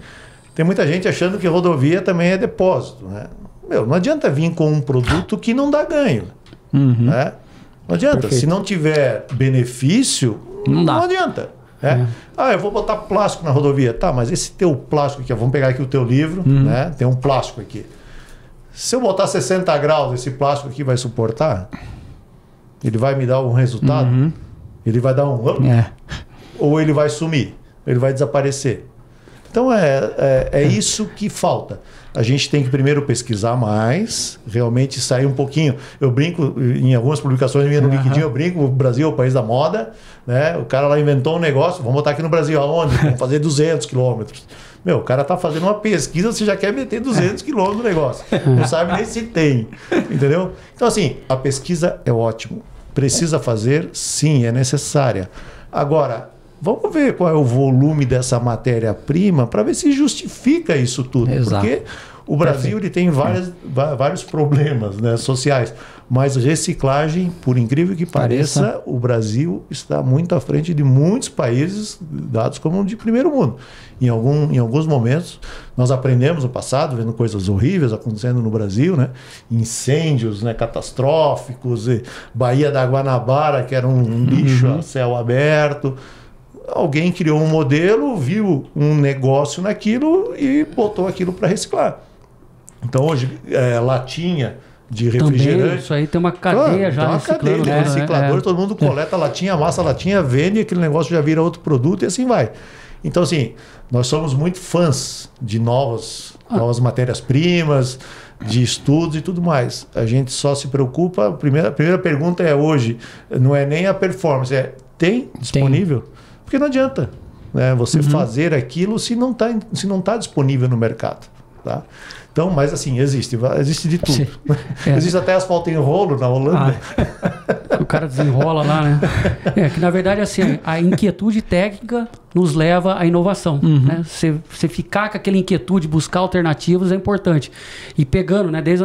tem muita gente achando que rodovia também é depósito. Né? Não adianta vir com um produto que não dá ganho. Né? Não adianta. Perfeito. Se não tiver benefício, não adianta. Né? Eu vou botar plástico na rodovia. Tá, mas esse teu plástico aqui, vamos pegar aqui o teu livro, né? Tem um plástico aqui. Se eu botar 60 graus, esse plástico aqui vai suportar? Ele vai me dar um resultado? Ele vai dar um... Ou ele vai sumir? Ele vai desaparecer? Então, é isso que falta. A gente tem que primeiro pesquisar mais, realmente sair um pouquinho. Eu brinco, em algumas publicações minhas no LinkedIn, eu brinco, o Brasil é o país da moda, né? O cara lá inventou um negócio, vamos botar aqui no Brasil, aonde? Vamos fazer 200 quilômetros. O cara tá fazendo uma pesquisa, você já quer meter 200 quilômetros no negócio. Não sabe nem se tem, entendeu? Então, assim, a pesquisa é ótimo. Precisa fazer? Sim, é necessária. Agora, vamos ver qual é o volume dessa matéria-prima para ver se justifica isso tudo. Exato. Porque o Brasil ele tem vários problemas, né, sociais. Mas reciclagem, por incrível que pareça, o Brasil está muito à frente de muitos países dados como de primeiro mundo. Em alguns momentos, nós aprendemos no passado, vendo coisas horríveis acontecendo no Brasil, né? Incêndios, né, catastróficos, Baía da Guanabara, que era um lixo a céu aberto. Alguém criou um modelo, viu um negócio naquilo e botou aquilo para reciclar. Então, hoje, latinha de refrigerante... Também, isso aí tem uma cadeia já reciclando. Tem reciclador, todo mundo coleta latinha, amassa a latinha, vende, aquele negócio já vira outro produto e assim vai. Então, assim, nós somos muito fãs de novas matérias-primas, de estudos e tudo mais. A gente só se preocupa... A primeira pergunta é hoje, não é nem a performance, tem disponível? Porque não adianta, né, você fazer aquilo se não tá disponível no mercado. Tá? Então, mas assim, existe de tudo. Existe até asfalto em rolo na Holanda. O cara desenrola lá, né? Que na verdade, assim, a inquietude técnica nos leva à inovação. Né? Você ficar com aquela inquietude, buscar alternativas é importante. E pegando, né, desde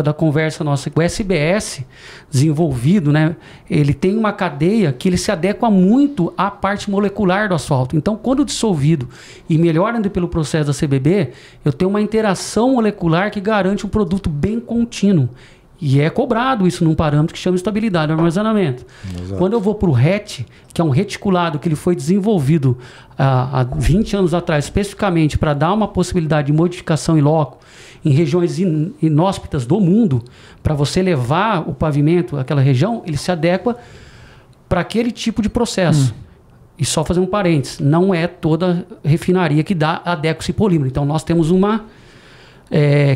da conversa nossa, o SBS desenvolvido, né, ele tem uma cadeia que ele se adequa muito à parte molecular do asfalto. Então, quando dissolvido e melhorando pelo processo da CBB, eu tenho uma interação molecular que garante um produto bem contínuo. E é cobrado isso num parâmetro que chama estabilidade do armazenamento. Exato. Quando eu vou para o RET, que é um reticulado que ele foi desenvolvido há 20 anos atrás, especificamente para dar uma possibilidade de modificação in loco em regiões inóspitas do mundo, para você levar o pavimento àquela região, ele se adequa para aquele tipo de processo. E só fazer um parênteses, não é toda refinaria que adequa esse polímero. Então nós temos uma...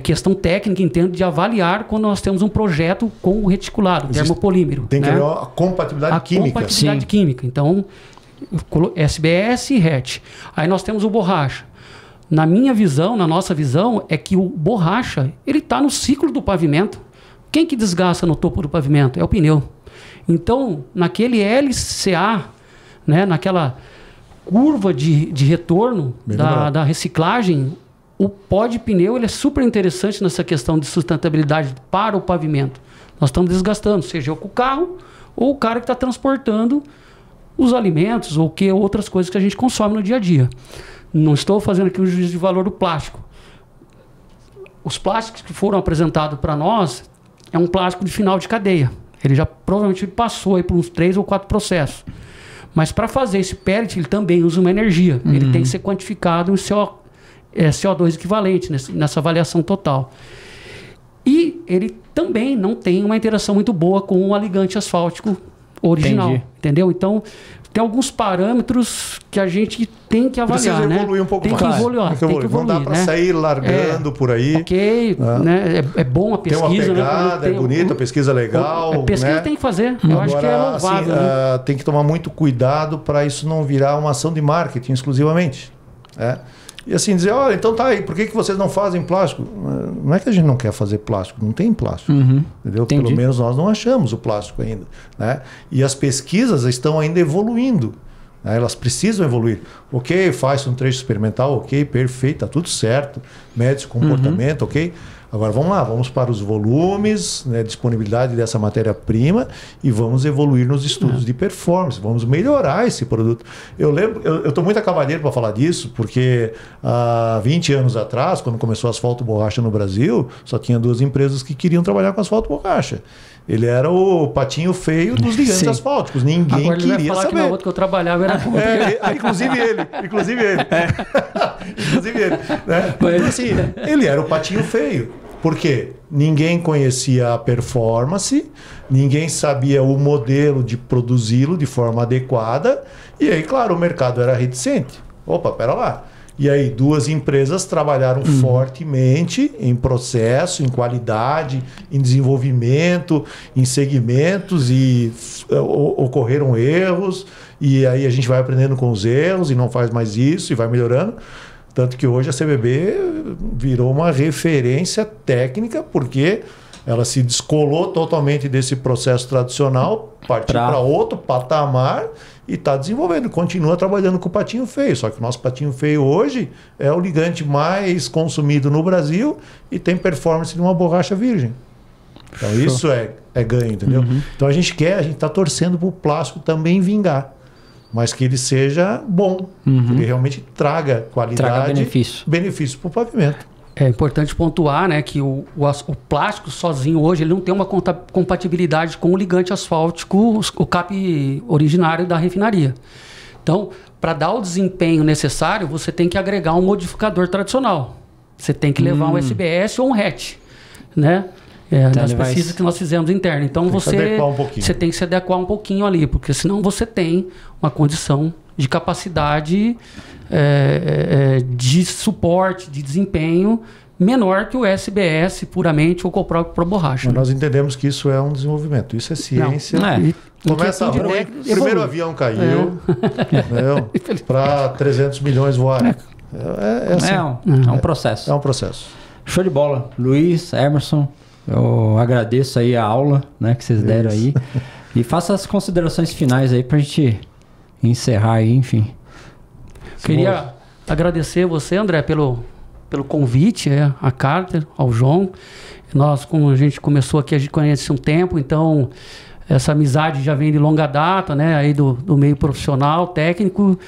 questão técnica, entendo, de avaliar quando nós temos um projeto com o reticulado, termopolímero. Tem que ver a compatibilidade química. Compatibilidade química. Então, SBS e RET. Aí nós temos o borracha. Na minha visão, na nossa visão, é que o borracha, ele está no ciclo do pavimento. Quem que desgasta no topo do pavimento? É o pneu. Então, naquele LCA, né, naquela curva de retorno da reciclagem, o pó de pneu ele é super interessante nessa questão de sustentabilidade para o pavimento. Nós estamos desgastando, seja eu com o carro ou o cara que está transportando os alimentos ou que outras coisas que a gente consome no dia a dia. Não estou fazendo aqui um juízo de valor do plástico. Os plásticos que foram apresentados para nós é um plástico de final de cadeia. Ele já provavelmente passou aí por uns 3 ou 4 processos. Mas para fazer esse pellet, ele também usa uma energia. Ele tem que ser quantificado em CO2 equivalente nessa avaliação total. E ele também não tem uma interação muito boa com o ligante asfáltico original. Entendi. Entendeu? Então, tem alguns parâmetros que a gente tem que avaliar. Precisa evoluir um pouco mais. Tem que evoluir, não dá para sair largando por aí. Ok, né? É bom a pesquisa. Tem uma pegada, né? É bonita, a pesquisa é legal. A pesquisa né? tem que fazer. Eu acho que é louvável. Assim, tem que tomar muito cuidado para isso não virar uma ação de marketing exclusivamente. E assim, dizer, olha, então tá aí, por que vocês não fazem plástico? Não é que a gente não quer fazer plástico, não tem plástico. Entendeu? Entendi. Pelo menos nós não achamos o plástico ainda. Né? E as pesquisas estão ainda evoluindo. Né? Elas precisam evoluir. Ok, faz um trecho experimental, ok, perfeito, tá tudo certo. Mede-se o comportamento, ok. Agora vamos lá, vamos para os volumes, né, disponibilidade dessa matéria-prima e vamos evoluir nos estudos de performance, vamos melhorar esse produto. Eu lembro, eu estou muito a cavalheiro para falar disso, porque há 20 anos atrás, quando começou asfalto borracha no Brasil, só tinha 2 empresas que queriam trabalhar com asfalto borracha. Ele era o patinho feio dos ligantes asfálticos. Ninguém agora queria ele vai falar saber. que na outra que eu trabalhava era Inclusive ele. Inclusive ele. Né? Então, assim, ele era o patinho feio. Por quê? Ninguém conhecia a performance, ninguém sabia o modelo de produzi-lo de forma adequada. E aí, claro, o mercado era reticente. Opa, pera lá. E aí 2 empresas trabalharam fortemente em processo, em qualidade, em desenvolvimento, em segmentos e ocorreram erros. E aí a gente vai aprendendo com os erros e não faz mais isso e vai melhorando. Tanto que hoje a CBB virou uma referência técnica porque ela se descolou totalmente desse processo tradicional, partiu para outro patamar e está desenvolvendo, continua trabalhando com o patinho feio. Só que o nosso patinho feio hoje é o ligante mais consumido no Brasil e tem performance de uma borracha virgem. Então isso é ganho, entendeu? Então a gente está torcendo para o plástico também vingar, mas que ele seja bom, que ele realmente traga qualidade, benefício para o pavimento. É importante pontuar, né, que o plástico sozinho hoje ele não tem uma compatibilidade com o ligante asfáltico, o CAP originário da refinaria. Então, para dar o desempenho necessário, você tem que agregar um modificador tradicional. Você tem que levar um SBS ou um hatch, né? Nas pesquisas que nós fizemos internas. Então, você tem que se adequar um pouquinho ali, porque senão você tem uma condição de capacidade de suporte, de desempenho menor que o SBS puramente ou com o próprio borracha. Mas nós entendemos que isso é um desenvolvimento, isso é ciência. Começa o primeiro avião caiu para 300 milhões voarem. É um processo. É um processo. Show de bola. Luiz, Emerson, eu agradeço aí a aula, né, que vocês deram aí. E faça as considerações finais aí pra gente encerrar aí, enfim. Queria agradecer você, André, pelo convite, a Carter, ao João. Nós, como a gente começou aqui, a gente conhece um tempo, então essa amizade já vem de longa data, né, aí do meio profissional, técnico,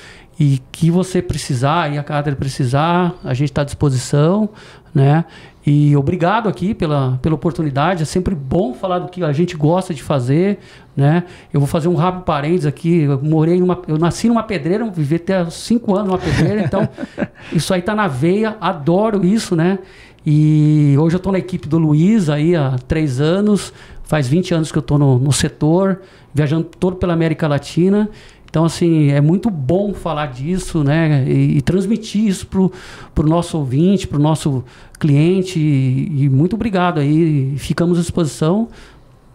e que você precisar, e a Carter precisar, a gente está à disposição, né? E obrigado aqui pela oportunidade. É sempre bom falar do que a gente gosta de fazer, né? Eu vou fazer um rápido parênteses aqui. Eu nasci numa pedreira, vivi até 5 anos numa pedreira, então isso aí tá na veia, adoro isso, né? E hoje eu estou na equipe do Luiz aí há 3 anos, faz 20 anos que eu estou no setor, viajando todo pela América Latina. Então, assim, é muito bom falar disso, né? E transmitir isso para o nosso ouvinte, para o nosso cliente. E muito obrigado aí. Ficamos à disposição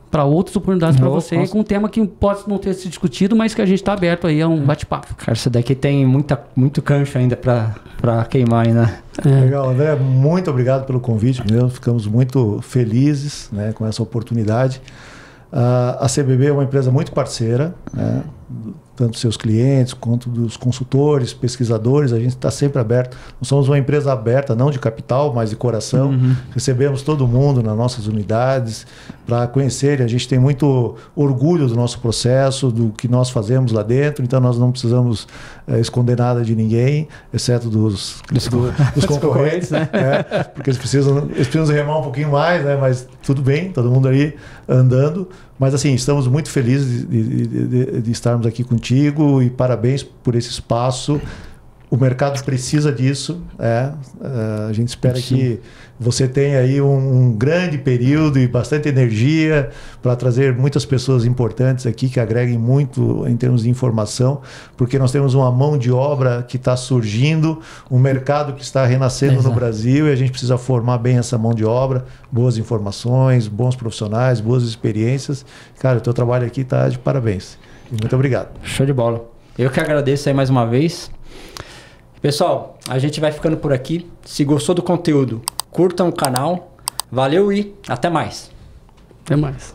para outras oportunidades para você, com um tema que pode não ter se discutido, mas que a gente está aberto aí a um bate-papo. Cara, isso daqui tem muito cancho ainda para queimar aí, né? Legal, André, muito obrigado pelo convite. Ficamos muito felizes, né, com essa oportunidade. A CBB é uma empresa muito parceira, né? tanto seus clientes quanto dos consultores, pesquisadores. A gente está sempre aberto. Nós somos uma empresa aberta, não de capital, mas de coração. Recebemos todo mundo nas nossas unidades para conhecerem. A gente tem muito orgulho do nosso processo, do que nós fazemos lá dentro, então nós não precisamos esconder nada de ninguém, exceto dos concorrentes, né? Porque eles precisam remar um pouquinho mais, né? Mas tudo bem, todo mundo ali andando. Mas assim, estamos muito felizes de estarmos aqui contigo e parabéns por esse espaço. O mercado precisa disso. A gente espera que você tenha aí um grande período e bastante energia para trazer muitas pessoas importantes aqui que agreguem muito em termos de informação, porque nós temos uma mão de obra que está surgindo, um mercado que está renascendo no Brasil e a gente precisa formar bem essa mão de obra, boas informações, bons profissionais, boas experiências. Cara, o teu trabalho aqui está de parabéns. E muito obrigado. Show de bola. Eu que agradeço aí mais uma vez. Pessoal, a gente vai ficando por aqui. Se gostou do conteúdo, curtam o canal. Valeu e até mais. Até mais.